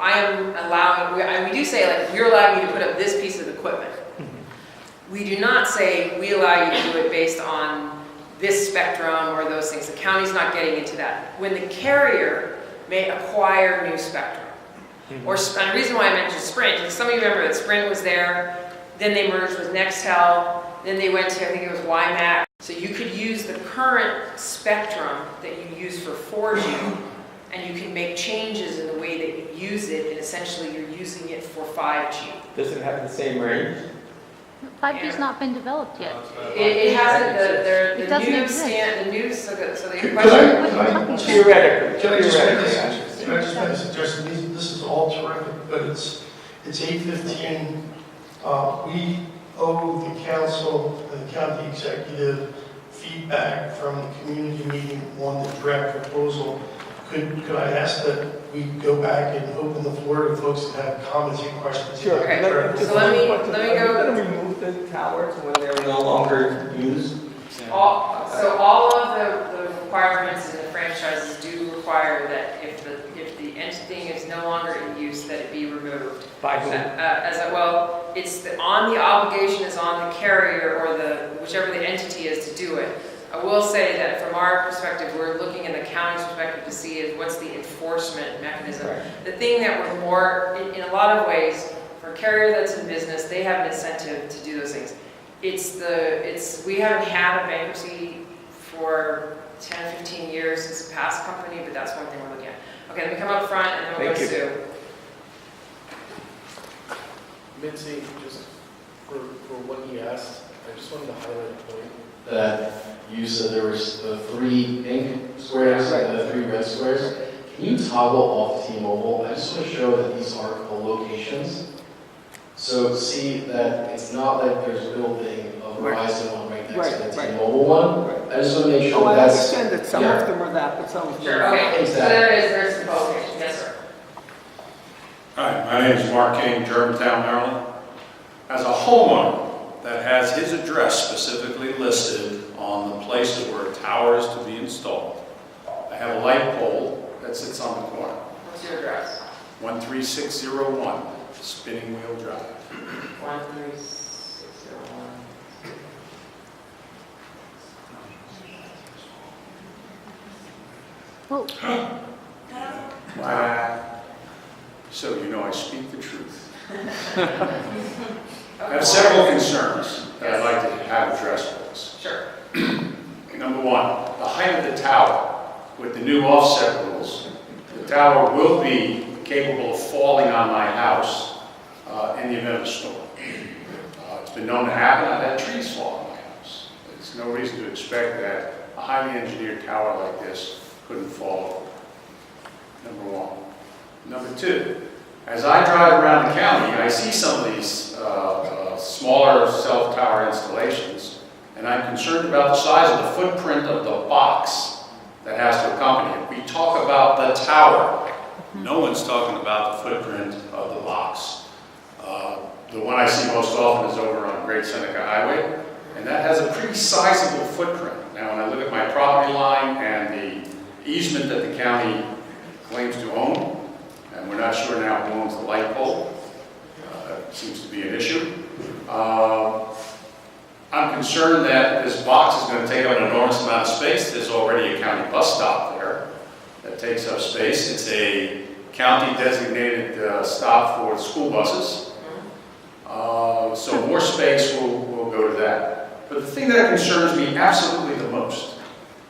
we do say, like, you're allowing me to put up this piece of equipment. We do not say, we allow you to do it based on this spectrum or those things. The county's not getting into that. When the carrier may acquire new spectrum, and the reason why I mentioned Sprint is some of you remember that Sprint was there, then they merged with Nextel, then they went to, I think it was WiMAX. So you could use the current spectrum that you use for 4G, and you can make changes in the way that use it, and essentially you're using it for 5G. Does it have the same range? 5G's not been developed yet. It hasn't, It the doesn't new exist. stand, the new, so the Could question. Theoretically, Can I just make theoretically, I this, understand. can I just make a suggestion? This is all terrific, but it's 8:15. We owe the council and the county executive feedback from the community meeting on the draft proposal. Could I ask that we go back and open the floor to folks that have comments and questions? Sure. Okay, Just so let me one question. go- Are you going to remove the towers when they're no longer used? So all of the requirements in the franchises do require that if the entity is no longer in use, that it be removed. By whom? It's on the obligation is on the carrier or whichever the entity is to do it. I will say that from our perspective, we're looking in the county's perspective to see what's the enforcement mechanism. Right. The thing that we're more, in a lot of ways, for a carrier that's in business, they have an incentive to do those things. We haven't had a bankruptcy for 10, 15 years as a past company, but that's one thing we're looking at. Okay, let me come up front and then we'll go to Thank you. Sue. Mitzi, just for what he asked, I just wanted to highlight a point that you said there was the 3 pink squares and the 3 red squares. Can you toggle off T-Mobile? I just want to show that these are co-locations. So see that it's not like there's building a Verizon one right next to the Right. T-Mobile one. I just want to make Oh, sure I that's... understand that some yeah. of them are that, but some of them Sure, are not. okay, so there's the co-location, yes, sir. Hi, my name is Mark King, Germantown, Maryland. As a homeowner that has his address specifically listed on the places where a tower is to be installed, I have a light pole that sits on the corner, What's your address? 13601 Spinning Wheel Drive. 13601. Well, So you know I speak the truth. I have several concerns that I'd like to have addressed with us. Sure. Number one, the height of the tower. With the new offset rules, the tower will be capable of falling on my house in the event of a storm. It's been known to happen. I've had trees fall on my house. There's no reason to expect that a highly engineered tower like this couldn't fall over. Number one. Number two, as I drive around the county, I see some of these smaller self-tower installations, and I'm concerned about the size of the footprint of the box that has to accompany it. We talk about the tower. No one's talking about the footprint of the box. The one I see most often is over on Great Seneca Highway, and that has a pretty sizable footprint. Now, when I look at my property line and the easement that the county claims to own, and we're not sure now who owns the light pole, seems to be an issue. I'm concerned that this box is going to take up an enormous amount of space. There's already a county bus stop there that takes up space. It's a county-designated stop for school buses. So more space will go to that. But the thing that concerns me absolutely the most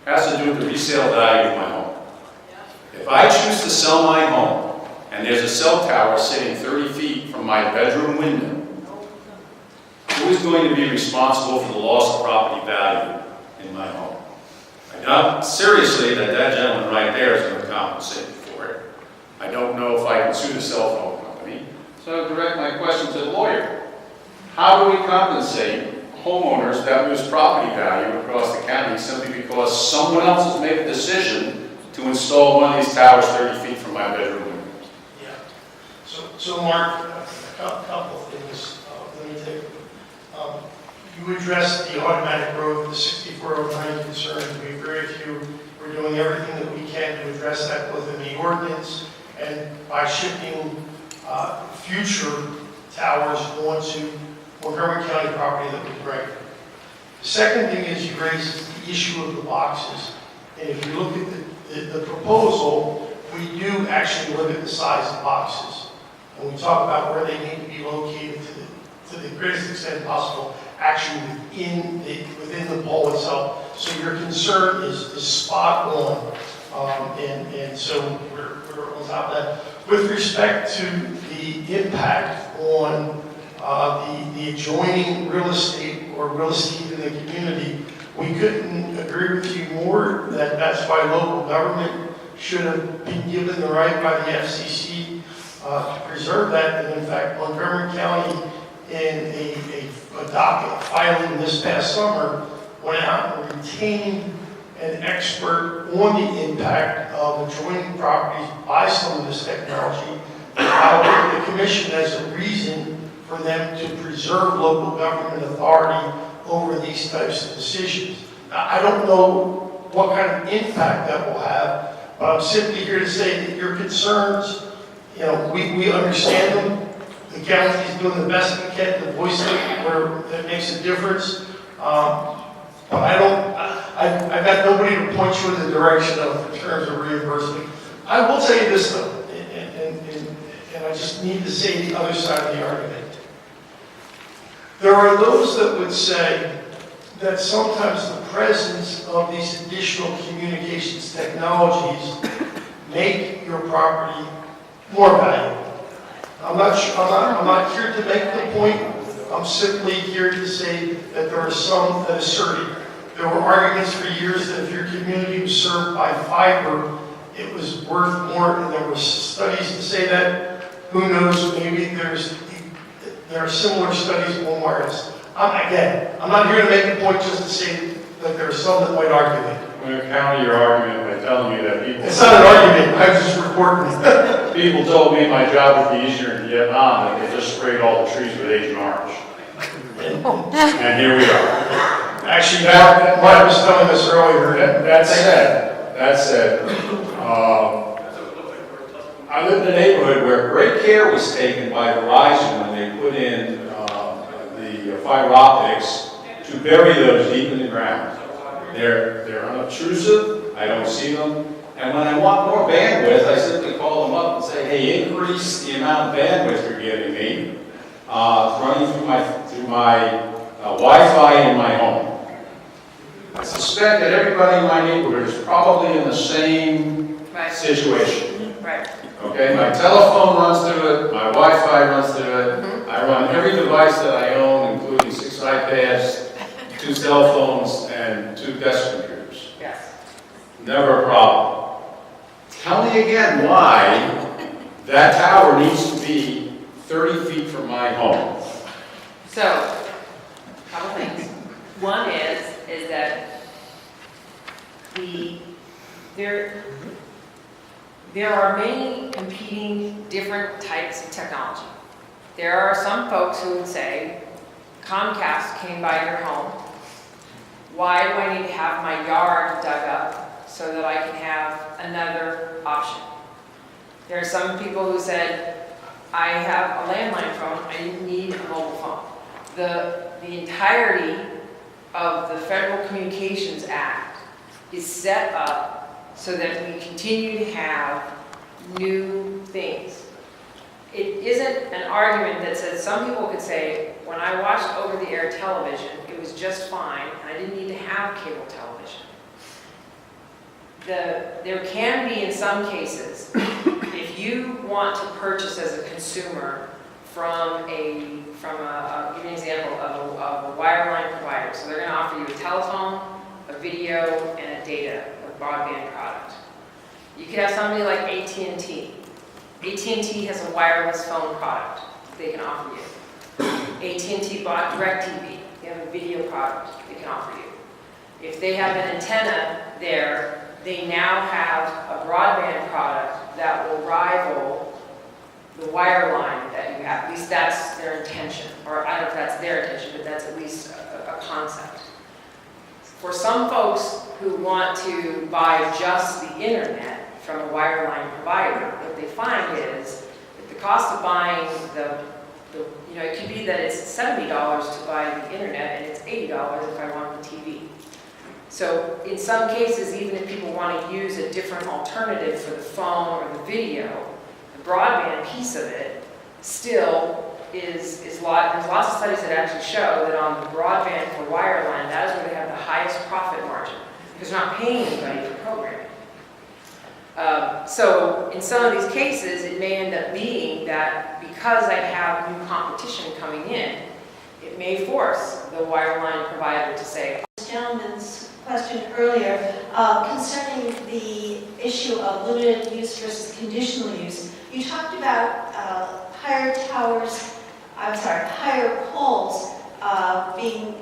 has to do with the resale value of my home. If I choose to sell my home, and there's a cell tower sitting 30 feet from my bedroom window, who is going to be responsible for the loss of property value in my home? I doubt seriously that that gentleman right there is going to compensate me for it. I don't know if I can sue the cell phone company, so I direct my question to the lawyer. How do we compensate homeowners that lose property value across the county simply because someone else has made a decision to install one of these towers 30 feet from my bedroom window? Yeah. So Mark, a couple of things. Let me take. You addressed the automatic growth, the 6409 concerns. We agree with you. We're doing everything that we can to address that both in the ordinance and by shifting future towers onto Montgomery County property that we break. The second thing is you raised the issue of the boxes. And if you look at the proposal, we do actually limit the size of boxes. And we talk about where they need to be located to the greatest extent possible, actually within the pole itself. So your concern is spot on. And so we're whatever it was out there. With respect to the impact on the adjoining real estate or real estate in the community, we couldn't agree with you more that that's why local government should have been given the right by the FCC to preserve that. And in fact, Montgomery County, in a docket filing this past summer, went out and retained an expert on the impact of adjoining properties by some of this technology, giving the commission as a reason for them to preserve local government authority over these types of decisions. Now, I don't know what kind of impact that will have, but I'm simply here to say that your concerns, we understand them. The county is doing the best we can to voice it where it makes a difference. But I've got nobody to point you in the direction of in terms of reimbursement. I will tell you this though, and I just need to say the other side of the argument. There are those that would say that sometimes the presence of these additional communications technologies make your property more valuable. I'm not here to make the point. I'm simply here to say that there are some that assert it. There were arguments for years that if your community was served by fiber, it was worth more, and there were studies to say that. Who knows, maybe there are similar studies on wireless. I'm not here to make a point just to say that there are some that might argue it. I'm going to counter your argument by telling you that people... It's not an argument, I was just reporting. People told me my job would be easier in Vietnam, that they just sprayed all the trees with Agent Orange. And here we are. Actually, Mark was telling us earlier. That said, I live in a neighborhood where great care was taken by Verizon when they put in the fiber optics to bury those deep in the ground. They're unobtrusive, I don't see them, and when I want more bandwidth, I simply call them up and say, hey, increase the amount of bandwidth you're giving me, running through my Wi-Fi in my home. I suspect that everybody in my neighborhood is probably in the same situation. Right. Okay, my telephone runs through it, my Wi-Fi runs through it, I run every device that I own, including 6 iPads, 2 cell phones, and 2 desk computers. Yes. Never a problem. Tell me again why that tower needs to be 30 feet from my home. So, a couple things. One is that there are many competing different types of technology. There are some folks who would say, Comcast came by your home. Why do I need to have my yard dug up so that I can have another option? There are some people who said, I have a landline phone, I need a mobile phone. The entirety of the Federal Communications Act is set up so that we continue to have new things. It isn't an argument that says, some people could say, when I watched over-the-air television, it was just fine, and I didn't need to have cable television. There can be, in some cases, if you want to purchase as a consumer from a I'll give you an example of a wireline provider. So they're going to offer you a telephone, a video, and a data or broadband product. You could have somebody like AT&T. AT&T has a wireless phone product they can offer you. AT&T bought DirecTV. They have a video product they can offer you. If they have an antenna there, they now have a broadband product that will rival the wireline that you have. At least that's their intention. Or I don't know if that's their intention, but that's at least a concept. For some folks who want to buy just the internet from a wireline provider, what they find is that the cost of buying it could be that it's $70 to buy the internet and it's $80 if I want the TV. So in some cases, even if people want to use a different alternative for the phone or the video, the broadband piece of it still is there's lots of studies that actually show that on the broadband for wireline, that is where they have the highest profit margin, because they're not paying anybody for programming. So in some of these cases, it may end up being that because I have new competition coming in, it may force the wireline provider to say, Gentleman's question earlier concerning the issue of limited use versus conditional use. You talked about higher poles being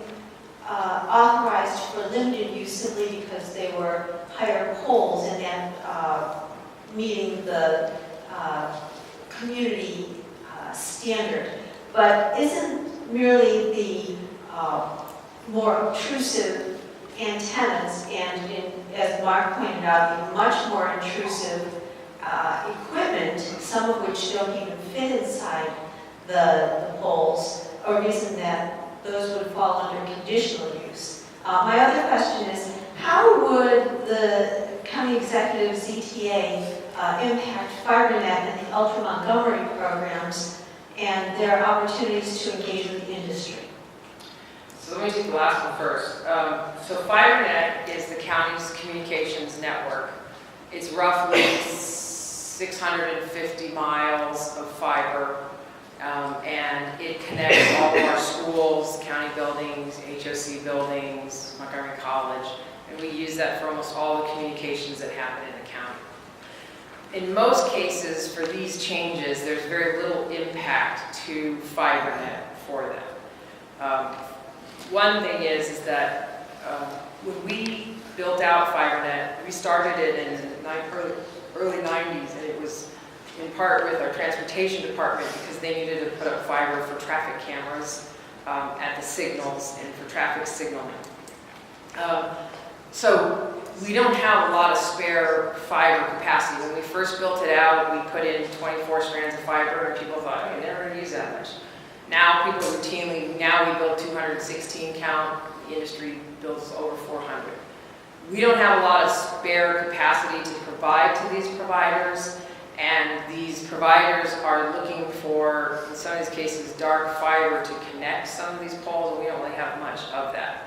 authorized for limited use simply because they were higher poles and then meeting the community standard. But isn't merely the more obtrusive antennas and, as Mark pointed out, the much more intrusive equipment, some of which don't even fit inside the poles, a reason that those would fall under conditional use? My other question is, how would the county executive ZTA impact FiberNet and the Ultra Montgomery programs and their opportunities to engage with the industry? so let me take the last one first. So FiberNet is the county's communications network. It's roughly 650 miles of fiber, and it connects all of our schools, county buildings, HOC buildings, Montgomery College, and we use that for almost all the communications that happen in the county. In most cases, for these changes, there's very little impact to FiberNet for them. One thing is that when we built out FiberNet, we started it in the early 90s, and it was in part with our transportation department because they needed to put up fiber for traffic cameras at the signals and for traffic signaling. So we don't have a lot of spare fiber capacity. When we first built it out, we put in 24 strands of fiber, and people thought, hey, never going to use that much. Now people routinely, now we build 216 count, the industry builds over 400. We don't have a lot of spare capacity to provide to these providers, and these providers are looking for, in some of these cases, dark fiber to connect some of these poles, and we don't really have much of that.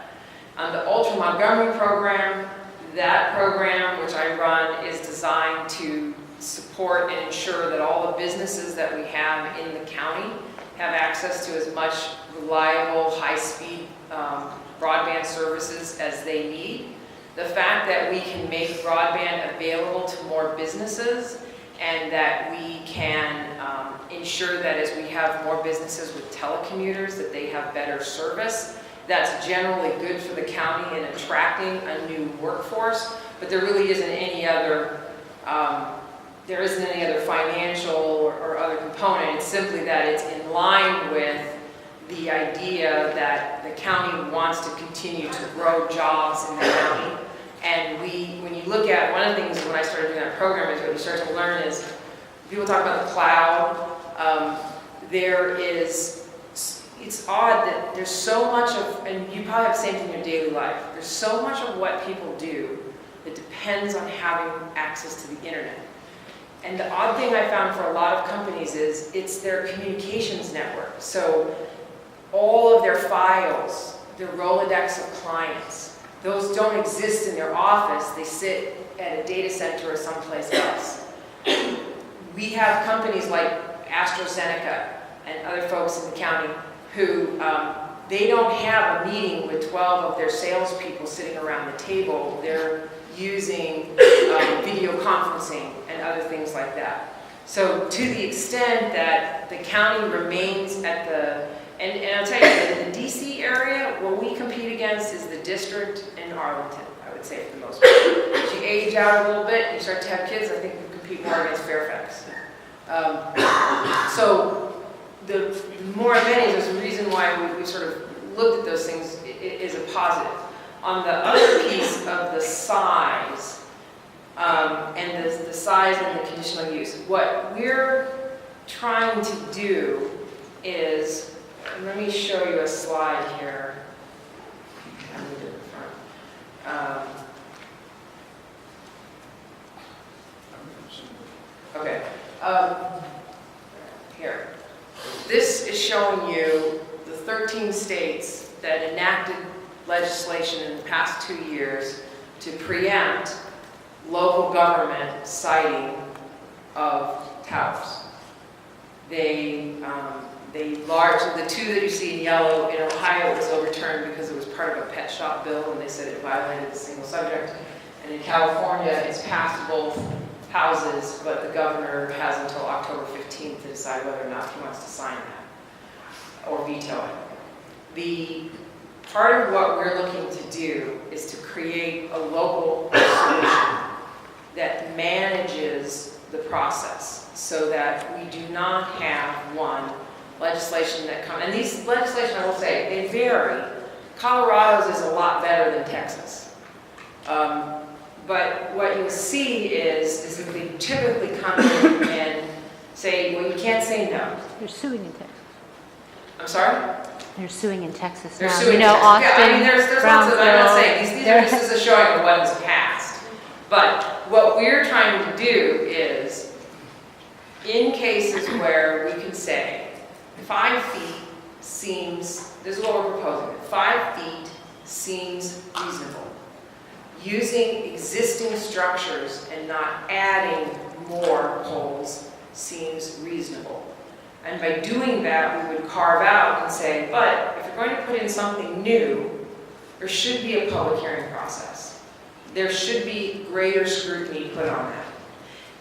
On the Ultra Montgomery program, that program, which I run, is designed to support and ensure that all the businesses that we have in the county have access to as much reliable, high-speed broadband services as they need. The fact that we can make broadband available to more businesses and that we can ensure that as we have more businesses with telecommuters, that they have better service, that's generally good for the county in attracting a new workforce, but there really isn't any other financial or other component. It's simply that it's in line with the idea that the county wants to continue to grow jobs in the county. And when you look at, one of the things when I started doing that program is what you start to learn is, people talk about the cloud, it's odd that there's so much of, and you probably have the same thing in your daily life, there's so much of what people do that depends on having access to the internet. And the odd thing I found for a lot of companies is it's their communications network. So all of their files, their Rolodex of clients, those don't exist in their office. They sit at a data center or someplace else. We have companies like AstraZeneca and other folks in the county who they don't have a meeting with 12 of their salespeople sitting around the table. They're using video conferencing and other things like that. So to the extent that the county remains at the, and I'll tell you, in the DC area, what we compete against is the district in Arlington, I would say for the most part. As you age out a little bit, you start to have kids, I think we compete more against Fairfax. So the more amenities, there's a reason why we sort of looked at those things is a positive. On the other piece of the size, and the size and the conditional use, what we're trying to do is, let me show you a slide here. Okay. Here. This is showing you the 13 states that enacted legislation in the past 2 years to preempt local government siting of towers. The two that you see in yellow, in Ohio, it was overturned because it was part of a pet shop bill, and they said it violated the single subject. And in California, it's passed both houses, but the governor has until October 15th to decide whether or not he wants to sign that or veto it. The part of what we're looking to do is to create a local solution that manages the process so that we do not have one legislation that comes, and these legislation, I will say, they vary. Colorado's is a lot better than Texas. But what you'll see is that they typically come in and say, well, you can't say no. They're suing in Texas. I'm sorry? They're suing in Texas They're now. suing You know, Texas. Austin, Yeah, I mean, there's lots of, I'm not saying, these are Brownsville. just as a showing of what is passed. But what we're trying to do is, in cases where we can say, 5 feet seems, this is what we're proposing, 5 feet seems reasonable. Using existing structures and not adding more poles seems reasonable. And by doing that, we would carve out and say, but if you're going to put in something new, there should be a public hearing process. There should be greater scrutiny put on that.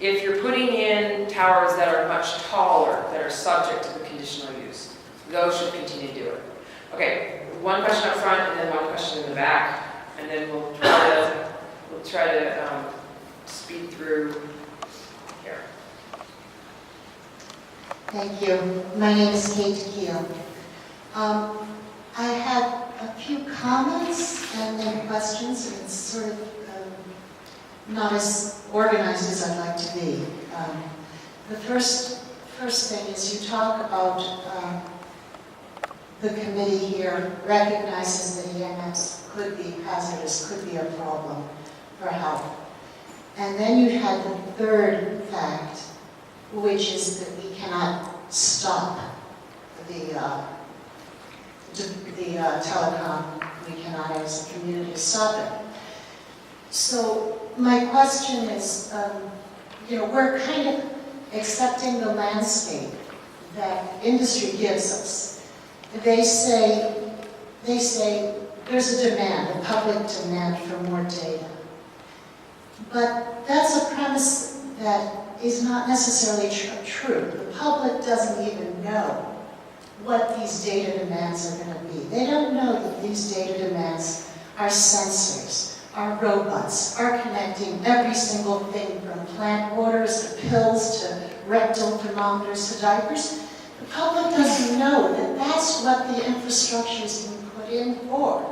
If you're putting in towers that are much taller, that are subject to the conditional use, those should continue to do it. Okay, one question up front and then one question in the back, and then we'll try to speed through here. Thank you. My name is Kate Keel. I have a few comments and then questions, and it's sort of not as organized as I'd like to be. The first thing is you talk about the committee here recognizes that EMS could be hazardous, could be a problem for health. And then you had the third fact, which is that we cannot stop the telecom. We cannot, as a community, stop it. So my question is, we're kind of accepting the landscape that industry gives us. They say there's a demand, a public demand for more data. But that's a premise that is not necessarily true. The public doesn't even know what these data demands are going to be. They don't know that these data demands are sensors, are robots, are connecting every single thing from plant waters to pills to rectal thermometers to diapers. The public doesn't know that that's what the infrastructure is being put in for.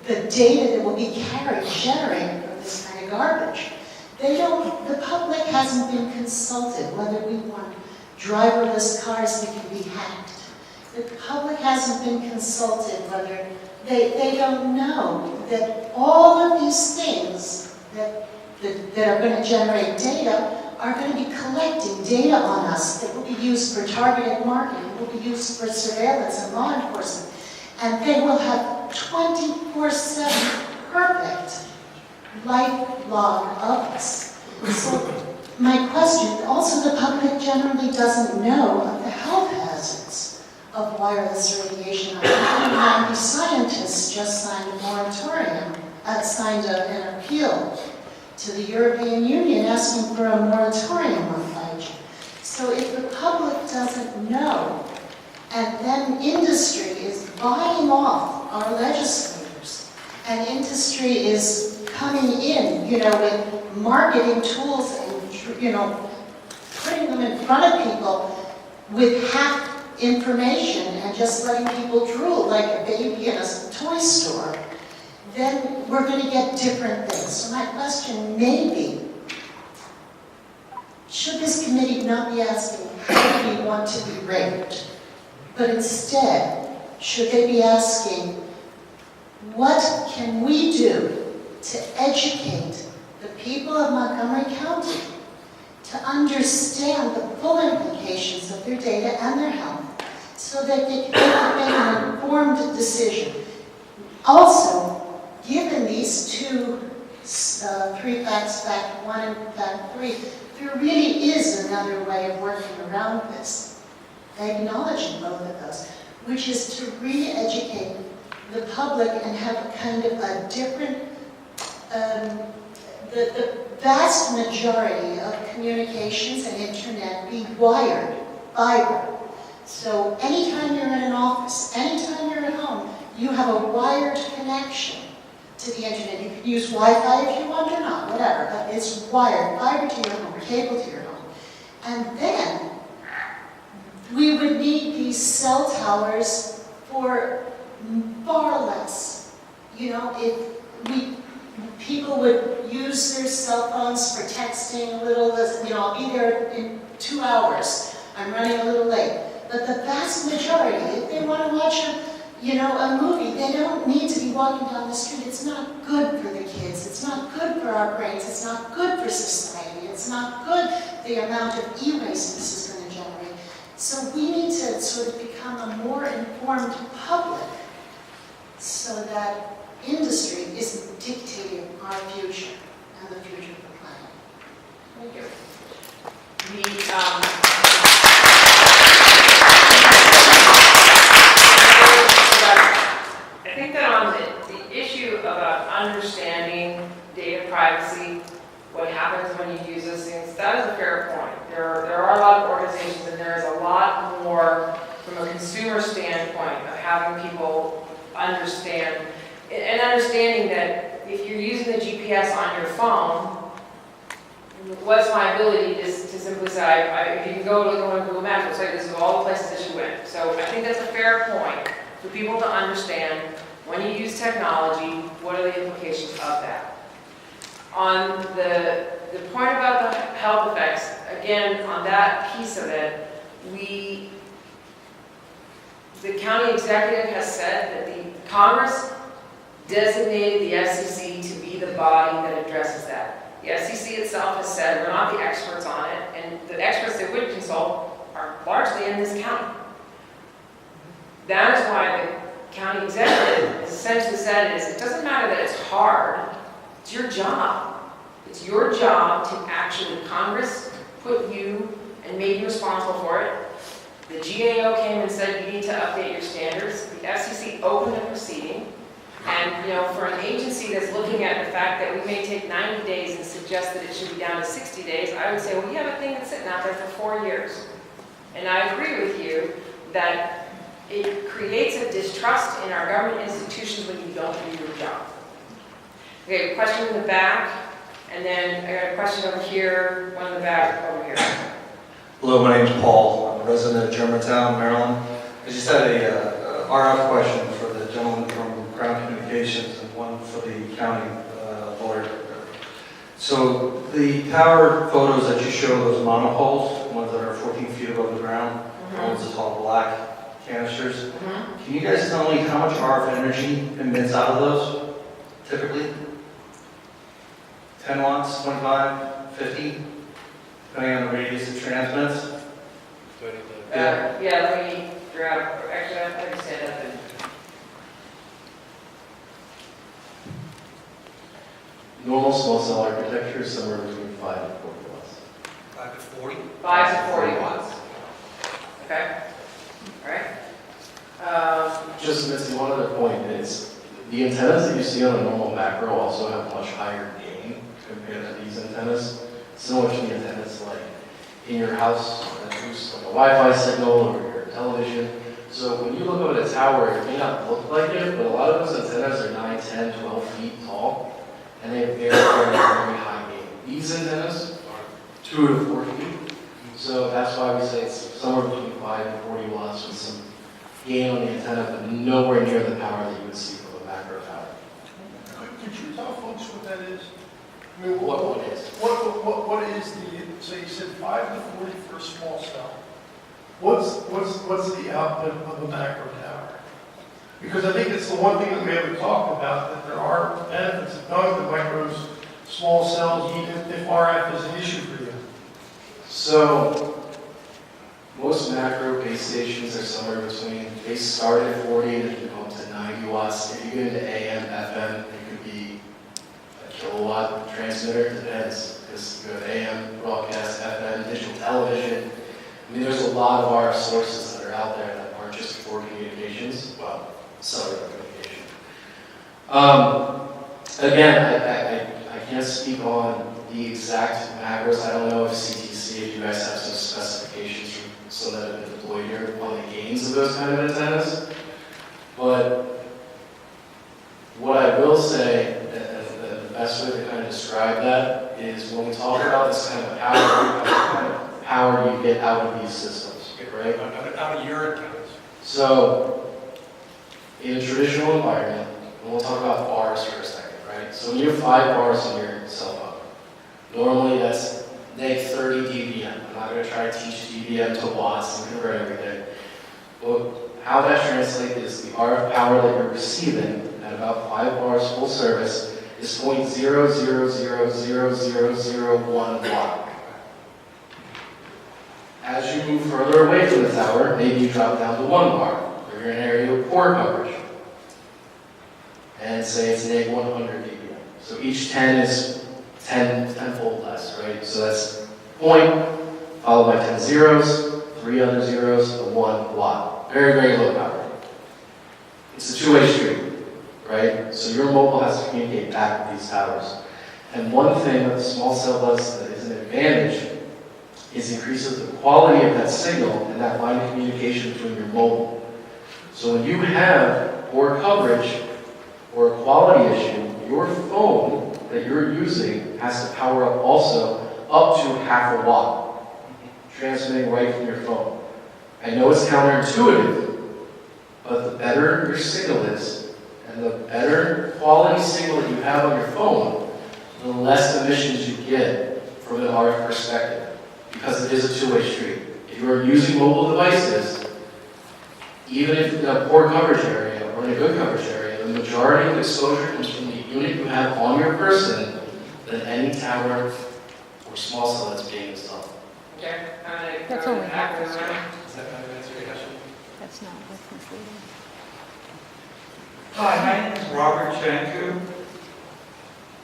The data that will be generated from this kind of garbage. The public hasn't been consulted whether we want driverless cars that can be hacked. The public hasn't been consulted whether they don't know that all of these things that are going to generate data are going to be collecting data on us that will be used for targeted marketing, will be used for surveillance and law enforcement, and they will have 24/7 perfect lifelog of us. So my question, also the public generally doesn't know of the health hazards of wireless radiation. 190 scientists just signed a moratorium, an appeal to the European Union asking for a moratorium on 5G. So if the public doesn't know, and then industry is buying off our legislators, and industry is coming in, with marketing tools and, putting them in front of people with half information and just letting people drool like a baby in a toy store, then we're going to get different things. So my question may be, should this committee not be asking how do we want to be ranked, but instead, should they be asking, what can we do to educate the people of Montgomery County to understand the full implications of their data and their health so that they can make an informed decision? Also, given these two 3 facts, fact 1 and fact 3, there really is another way of working around this, acknowledging both of those, which is to re-educate the public and have a kind of a different, the vast majority of communications and internet be wired, fiber. So anytime you're in an office, anytime you're at home, you have a wired connection to the internet. You can use Wi-Fi if you want or not, whatever, but it's wired, fiber to your home, cable to your home. And then we would need these cell towers for far less. You know, if people would use their cell phones for texting a little, you know, I'll be there in 2 hours. I'm running a little late. But the vast majority, if they want to watch a movie, they don't need to be walking down the street. It's not good for the kids. It's not good for our brains. It's not good for society. It's not good the amount of e-waste this is going to generate. So we need to sort of become a more informed public so that industry isn't dictating our future and the future of the planet. Thank you. I think that on the issue about understanding data privacy, what happens when you use those things, that is a fair point. There are a lot of organizations, and there is a lot more from a consumer standpoint of having people understand, and understanding that if you're using the GPS on your phone, what's my ability to simply say, if you can go to Google Maps, it'll say this is all the places that you went. So I think that's a fair point for people to understand when you use technology, what are the implications of that. On the point about the health effects, again, on that piece of it, the county executive has said that the Congress designated the FCC to be the body that addresses that. The FCC itself has said we're not the experts on it, and the experts that would consult are largely in this county. That is why the county executive has essentially said it doesn't matter that it's hard, it's your job. It's your job to actually, Congress put you and made you responsible for it. The GAO came and said you need to update your standards. The FCC opened a proceeding. And, you know, for an agency that's looking at the fact that we may take 90 days and suggest that it should be down to 60 days, I would say, well, you have a thing that's sitting out there for 4 years. And I agree with you that it creates a distrust in our government institutions when you don't do your job. Okay, question in the back, and then I got a question over here, one in the back over here. Hello, my name is Paul. I'm a resident of Germantown, Maryland. I just had a RF question for the gentleman from Crown Communications and one for the county lawyer. So the tower photos that you show, those monopoles, ones that are 14 feet above the ground, the ones that tall black canisters, can you guys tell me how much RF energy emits out of those, typically? 10 watts, 25, 50, depending on the radius it transmits? Yeah, let me figure out, actually, I have to stand up and. Normal small cell architecture is somewhere between 5 and 40 watts. 5 to 40? 5 to 40 watts. Okay, all right. Just Misty, one other point is the antennas that you see on a normal macro also have much higher gain compared to these antennas. Similar to the antennas like in your house that boost like a Wi-Fi signal or your television. So when you look up at a tower, it may not look like it, but a lot of those antennas are 9, 10, 12 feet tall, and they have very, very, very high gain. These antennas are 2 to 4 feet, so that's why we say it's somewhere between 5 and 40 watts with some gain on the antenna, but nowhere near the power that you would see from a macro tower. Could you tell folks what that is? I mean, What is? What is the, so you said 5 to 40 for a small cell. What's the output of a macro tower? Because I think it's the one thing that we haven't talked about, that there are benefits of going to micros, small cells, even if RF is an issue for you. So most macro base stations are somewhere between, they start at 40 and they can go up to 90 watts. If you get into AM, FM, it could be a kilowatt transmitter, it depends, because you have AM broadcast, FM, digital television. I mean, there's a lot of RF sources that are out there that aren't just for communications, well, cellular communication. Again, I can't speak on the exact macros. I don't know if CTC, if you guys have some specifications from some that have been deployed here on the gains of those kind of antennas. But what I will say, and the best way to kind of describe that is when we talk about this kind of power you get out of these systems, right? Out of your antennas. So, in a traditional environment, and we'll talk about bars for a second, right? So when you have 5 bars in your cell phone, normally that's -30 dBm. I'm not going to try to teach dBm to watts and convert everything. But how that translates is the RF power that you're receiving at about 5 bars full service is 0.000001 watt. As you move further away from the tower, maybe you drop down to 1 bar, or you're in an area with poor coverage. And say it's -100 dBm. So each 10 is 10-fold less, right? So that's point, followed by 10 zeros, 3 other zeros, a 1 watt. Very, very low power. It's a two-way street, right? So your mobile has to communicate back with these towers. And one thing that the small cell does that is an advantage is increases the quality of that signal and that line of communication between your mobile. So when you have poor coverage or a quality issue, your phone that you're using has to power up also up to ½ a watt, transmitting right from your phone. I know it's counterintuitive, but the better your signal is, and the better quality signal that you have on your phone, the less emissions you get from an RF perspective, because it is a two-way street. If you are using mobile devices, even if in a poor coverage area or in a good coverage area, the majority of exposure comes from the unit you have on your person than any tower or small cell that's being installed. Okay, That's only half the story. Does that kind of answer your question? That's misleading. Hi, my name is Robert Shanku.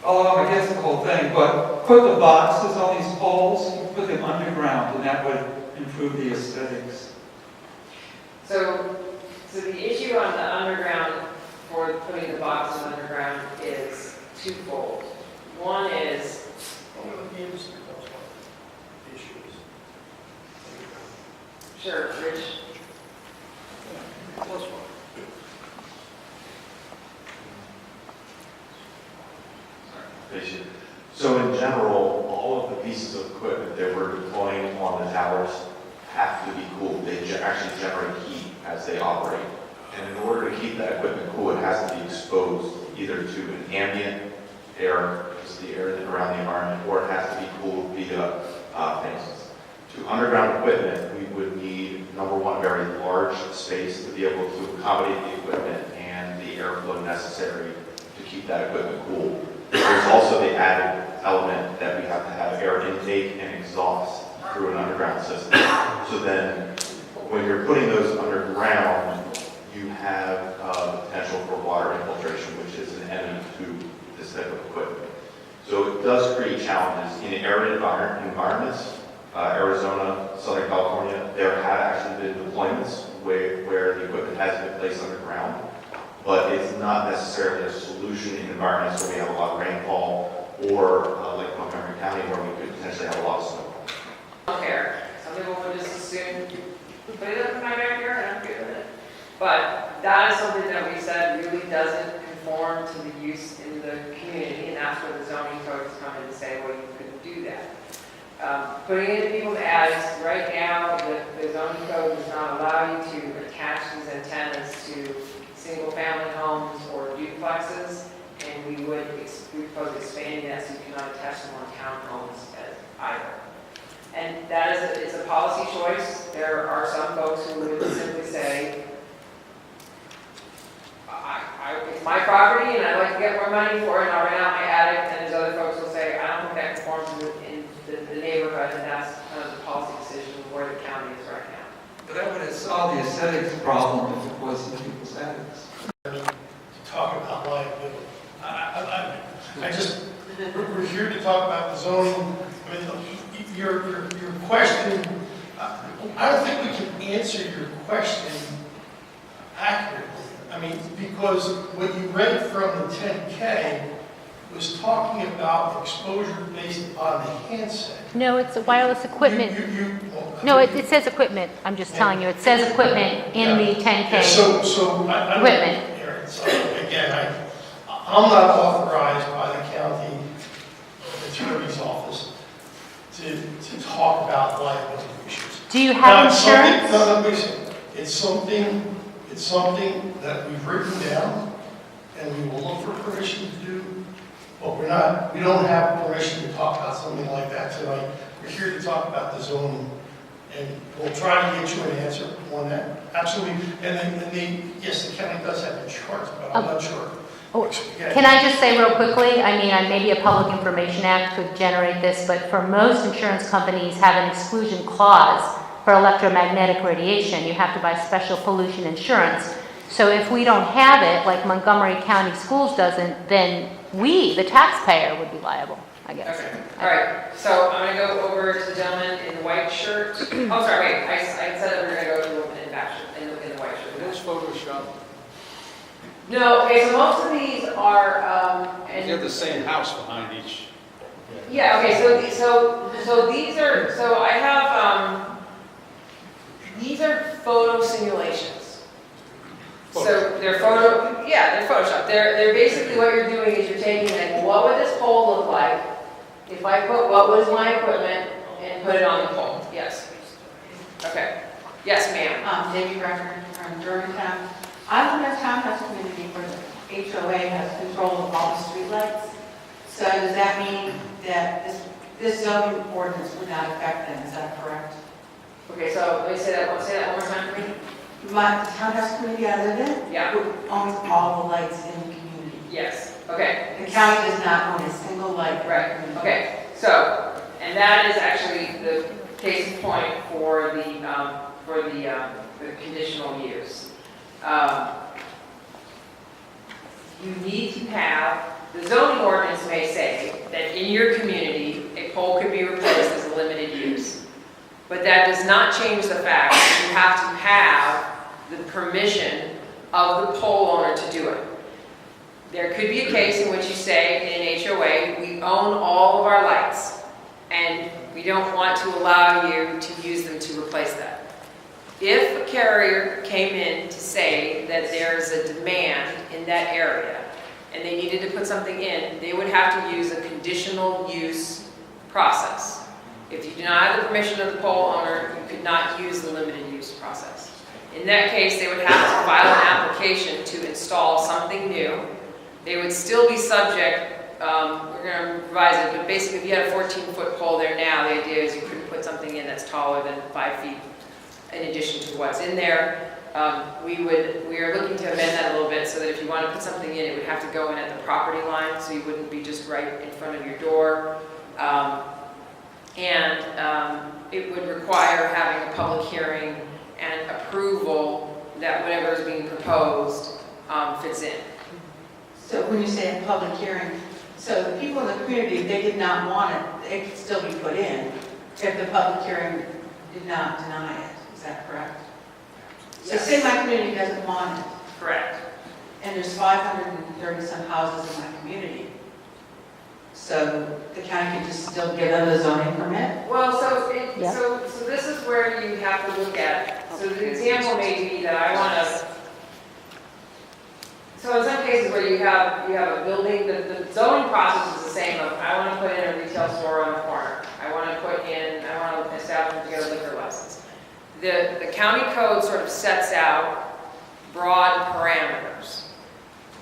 I guess the whole thing, but put the boxes on these poles, put them underground, and that would improve the aesthetics. So the issue on the underground for putting the boxes underground is twofold. One is, sure, Rich. So in general, all of the pieces of equipment that we're deploying on the towers have to be cooled. They actually generate heat as they operate. And in order to keep that equipment cool, it has to be exposed either to an ambient air, just the air around the environment, or it has to be cooled via things. To underground equipment, we would need, number one, a very large space to be able to accommodate the equipment and the airflow necessary to keep that equipment cool. There's also the added element that we have to have air intake and exhaust through an underground system. So then, when you're putting those underground, you have the potential for water infiltration, which is an enemy to this type of equipment. So it does create challenges in arid environments. Arizona, Southern California, there have actually been deployments where the equipment has been placed underground, but it's not necessarily a solution in environments where we have a lot of rainfall or like Montgomery County where we could potentially have a lot of snow. Care. Some people would just assume, put it up in my backyard and I'm good with it. But that is something that we said really doesn't conform to the use in the community, and that's where the zoning codes come in and say, well, you couldn't do that. Putting it in people's attics, right now, the zoning code does not allow you to attach these antennas to single-family homes or duplexes, and we propose expanding that so you cannot attach them on townhomes either. And that is, it's a policy choice. There are some folks who would simply say, it's my property and I'd like to get more money for it and I'll rent out my attic, and there's other folks who will say, I don't think that conforms in the neighborhood, and that's kind of the policy decision of where the county is right now. But that would have solved the aesthetics problem if it was in people's attics. To talk about liability. I just, we're here to talk about the zoning. I mean, your question, I don't think we can answer your question accurately. I mean, because what you read from the 10K was talking about exposure based on the handset. No, it's a wireless equipment. No, it says equipment. I'm just telling you, it says equipment in the 10K. Yeah, so I Equipment. Aaron, so again, I'm not authorized by the county attorney's office to talk about liability issues. Do you have Now, insurance? it's something that we've written down, and we will look for permission to do, but we don't have permission to talk about something like that tonight. We're here to talk about the zoning, and we'll try to get you an answer on that. Absolutely. And then, yes, the county does have insurance, but I'm not sure. Can I just say real quickly, I mean, maybe a Public Information Act could generate this, but for most insurance companies have an exclusion clause for electromagnetic radiation. You have to buy special pollution insurance. So if we don't have it, like Montgomery County Schools doesn't, then we, the taxpayer, would be liable, I guess. Okay, all right, so I'm gonna go over to the gentleman in the white shirt. Oh, sorry, wait, I said that we were gonna go to the woman in the back shirt, in the white shirt. Those Photoshop. No, okay, so most of these are, They have the same house behind each. yeah, okay, so these are, so I have, these are photo simulations. So they're they're Photoshop. They're basically what you're doing is you're taking like, what would this pole look like if I put what was my equipment and put it on the pole? Yes. Okay. Yes, ma'am. Debbie Record from Germantown. I live in a townhouse community where the HOA has control of all the streetlights. So does that mean that this zoning ordinance would not affect them? Is that correct? Okay, so let me say that one more time for me. My townhouse community I live in Yeah. owns all the lights in the community. Yes. Okay. The county does not own a single light. Right. Okay. So, and that is actually the case in point for the conditional use. You need to have, the zoning ordinance may say that in your community, a pole could be replaced as a limited use. But that does not change the fact that you have to have the permission of the pole owner to do it. There could be a case in which you say, in an HOA, we own all of our lights, and we don't want to allow you to use them to replace that. If a carrier came in to say that there's a demand in that area, and they needed to put something in, they would have to use a conditional use process. If you do not have the permission of the pole owner, you could not use the limited use process. In that case, they would have to file an application to install something new. They would still be subject, we're going to revise it, but basically if you had a 14-foot pole there now, the idea is you couldn't put something in that's taller than 5 feet in addition to what's in there. We are looking to amend that a little bit so that if you want to put something in, it would have to go in at the property line, so you wouldn't be just right in front of your door. It would require having a public hearing and approval that whatever is being proposed fits in. So when you say a public hearing, so the people in the community, if they did not want it, it could still be put in if the public hearing did not deny it. Is that correct? So say my community doesn't want it. Correct. And there's 530 some houses in my community. So the county can just still give them the zoning permit? Well, so this is where you have to look at. So the example may be that I want to. So in some cases where you have a building, the zoning process is the same. I want to put in a retail store on the corner. I want to establish to get a liquor license. The county code sort of sets out broad parameters.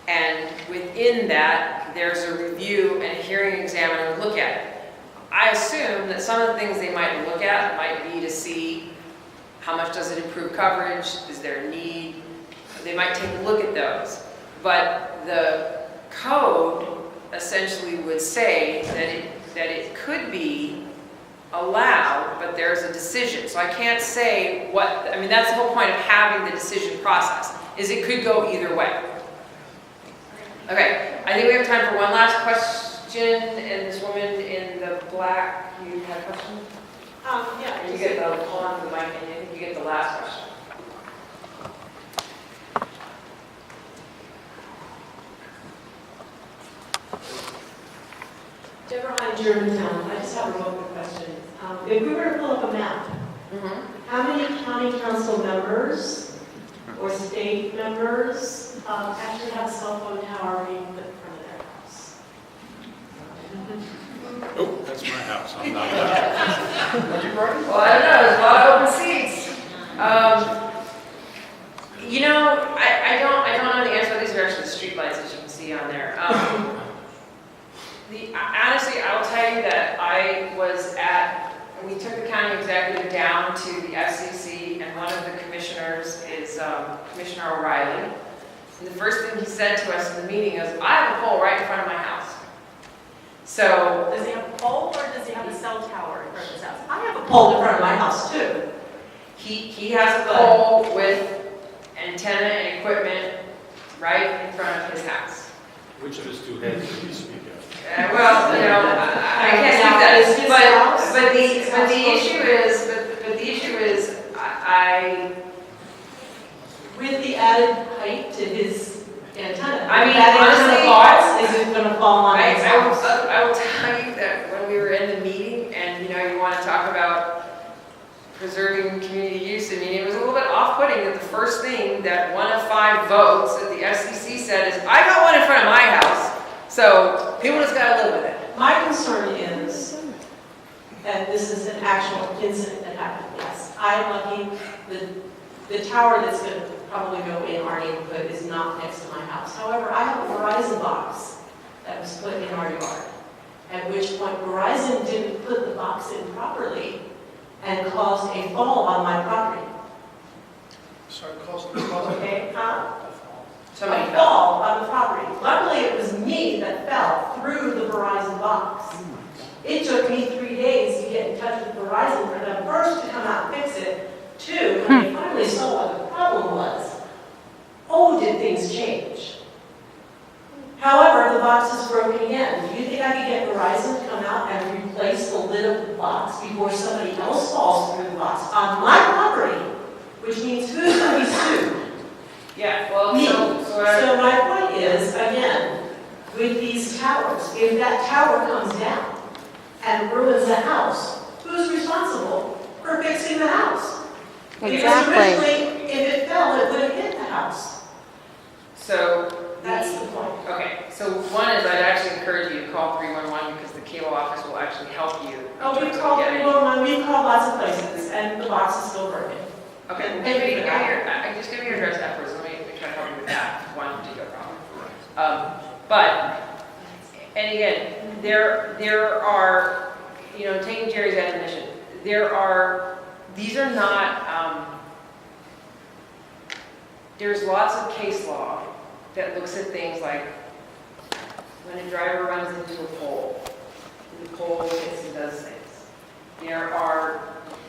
And within that, there's a review and a hearing examiner would look at it. I assume that some of the things they might look at might be to see how much does it improve coverage, is there a need? They might take a look at those. But the code essentially would say that it could be allowed, but there's a decision. So I can't say that's the whole point of having the decision process, is it could go either way. Okay, I think we have time for one last Jen and this woman in the black, you had a question? Yeah. You get the, hold on to the mic, and I think you get the last question. Deborah, in Germantown, I just have a real quick question. If we were to pull up a map, how many county council members or state members actually have a cell phone tower being put in front of their house? Oh, that's my house, I'm not allowed. Well, I don't know, there's a lot of open seats. You know, I don't know the answer. These are actually the street lights, as you can see on there. Honestly, I'll tell you that we took the county executive down to the FCC, and one of the commissioners is Commissioner O'Reilly. And the first thing he said to us in the meeting is, I have a pole right in front of my house. So, Does he have a pole or does he have a cell tower in front of his house? I have a pole in front of my house too. he has a pole with antenna and equipment right in front of his house. Which of his two heads did you speak of? Well, you know, I can't speak that, but the issue is, With the added height to his antenna. I mean, if that honestly, antenna falls, is it gonna fall on his I house? will tell you that when we were in the meeting, and you know, you want to talk about preserving community use, I mean, it was a little bit off-putting that the first thing that 1 of 5 votes that the FCC said is, I got one in front of my house. So people just gotta live with it. My concern is that this is an actual incident that happened. Yes, I'm lucky. The tower that's going to probably go in our neighborhood is not next to my house. However, I have a Verizon box that was put in our yard, at which point Verizon didn't put the box in properly and caused a fall on my property. Sorry, cost. Okay, Somebody a fall on the property. Luckily, it was me that fell through the Verizon box. It took me 3 days to get in touch with Verizon for them first to come out and fix it. 2, when they finally saw what the problem was, oh, did things change. However, the box is broken again. Do you think I could get Verizon to come out and replace the lid of the box before somebody else falls through the box on my property? Which means who's going to be sued? Yeah, well, Me. so So my point is, again, with these towers, if that tower comes down and ruins the house, who's responsible for fixing the house? Because originally, if it fell, it would have hit the house. So That's the point. okay, so one is I'd actually encourage you to call 311 because the cable office will actually help you. Oh, we've called 311, we've called lots of places, and the box is still working. Okay, just give me your address afterwards. Let me try to help you with that one particular problem. And again, there are, you know, taking Jerry's admonition, these are not, there's lots of case law that looks at things like when a driver runs into a pole, and the pole hits and does things.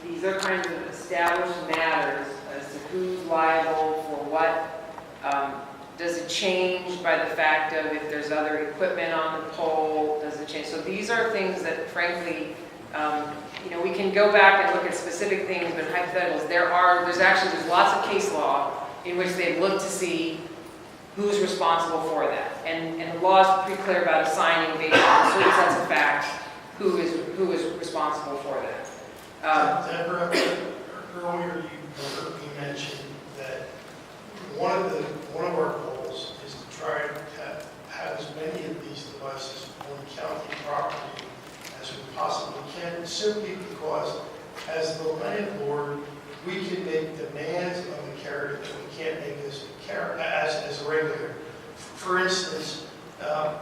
These are kinds of established matters as to who's liable for what. Does it change by the fact of if there's other equipment on the pole? Does it change? So these are things that, frankly, you know, we can go back and look at specific things, but hypotheticals. There's lots of case law in which they look to see who's responsible for that, and the law is pretty clear about assigning based on certain sets of facts who is responsible for that. Deborah, earlier you mentioned that one of our goals is to try to have as many of these devices on county property as we possibly can, simply because as the landlord, we can make demands of the carrier that we can't make as a regulator. For instance, I've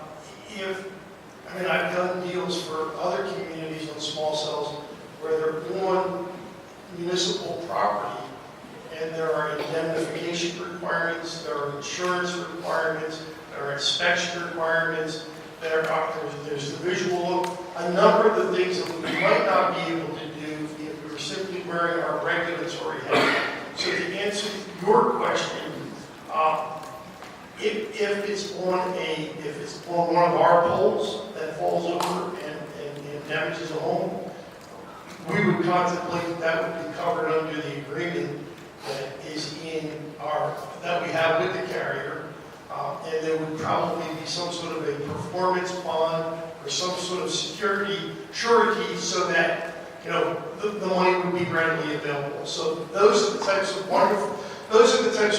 done deals for other communities on small cells where they're on municipal property and there are indemnification requirements, there are insurance requirements, there are inspection requirements, there's the visual look, a number of the things that we might not be able to do if we were simply wearing our regulatory hat. So to answer your question, if it's on one of our poles, that falls over and damages a home, we would contemplate that would be covered under the agreement that is that we have with the carrier. And there would probably be some sort of a performance bond or some sort of surety so that, the money would be readily available. So those are the types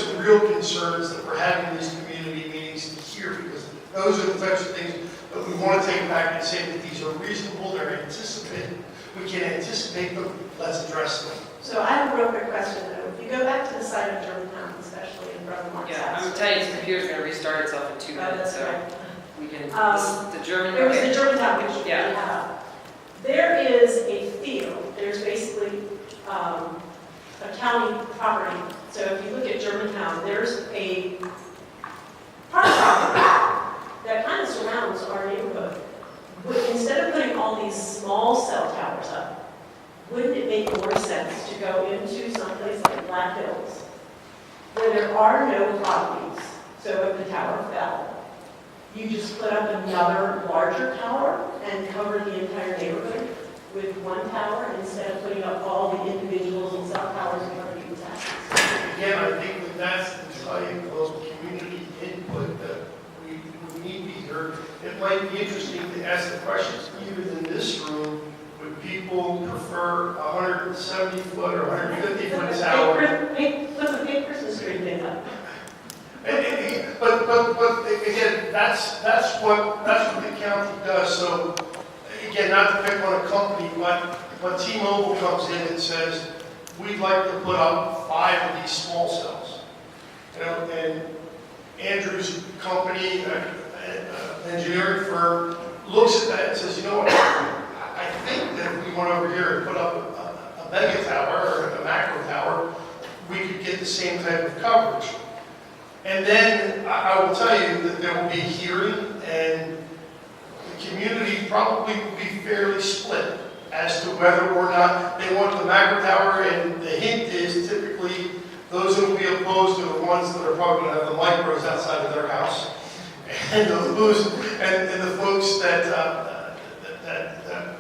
of real concerns that we're having these community meetings to hear, because those are the types of things that we want to take back and say that these are reasonable, they're anticipated, we can anticipate them, let's address them. So I have a real quick question though. If you go back to the site of Germantown, especially in Brother Mark's Yeah, house. I'm telling you, his computer's gonna restart itself in 2 minutes, that's so right. we can, the It German. was the Germantown which we Yeah. have. There is a field, there's basically a county property. So if you look at Germantown, there's a park property that kind of surrounds our neighborhood. Instead of putting all these small cell towers up, wouldn't it make more sense to go into someplace like Black Hills, where there are no properties? So if the tower fell, you just put up another larger tower and cover the entire neighborhood with one tower instead of putting up all the individuals and cell towers in front of people's houses. Again, I think that that's the type of community input that we need to hear. It might be interesting to ask the questions, even in this room, would people prefer 170-foot or 150-foot tower? Put the big Christmas tree thing up. But again, that's what the county does. So again, not to pick on a company, but T-Mobile comes in and says, we'd like to put up 5 of these small cells. And Andrew's company, engineering firm, looks at that and says, you know what, I think that if we went over here and put up a mega tower or a macro tower, we could get the same type of coverage. And then I will tell you that there will be a hearing, and the community probably will be fairly split as to whether or not they want the macro tower. And the hint is typically those who will be opposed are the ones that are probably going to have the micros outside of their house, and the folks that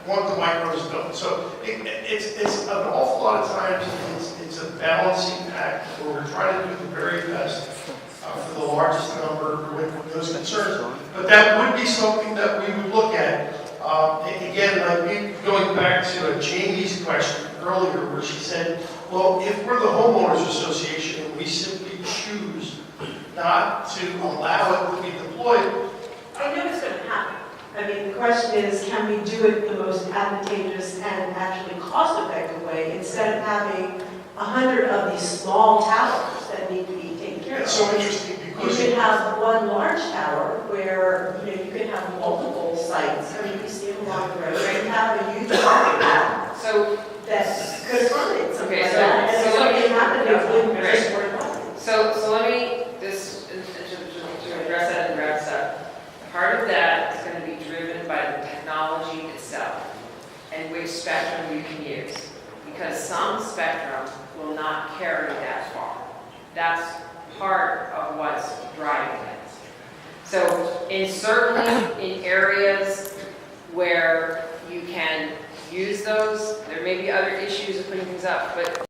want the micros don't. So it's an awful lot of times it's a balancing act where we're trying to do the very best for the largest number with those concerns. But that would be something that we would look at. Again, like going back to Jamie's question earlier, where she said, well, if we're the homeowners association and we simply choose not to allow it to be deployed, I know it's going to happen. I mean, the question is, can we do it the most advantageous and actually cost-effective way instead of having 100 of these small towers that need to be taken care of? it's so interesting because You can have one large tower where, you can have multiple sites. I mean, you see them along the road, and have a youth parking lot So, that could accommodate something Okay, like so- that. And so if let me- something happened, it wouldn't Right. just work out. so let me, to address that and wrap this up. Part of that is going to be driven by the technology itself and which spectrum you can use. Because some spectrum will not carry that far. That's part of what's driving it. So certainly in areas where you can use those, there may be other issues of putting things up, but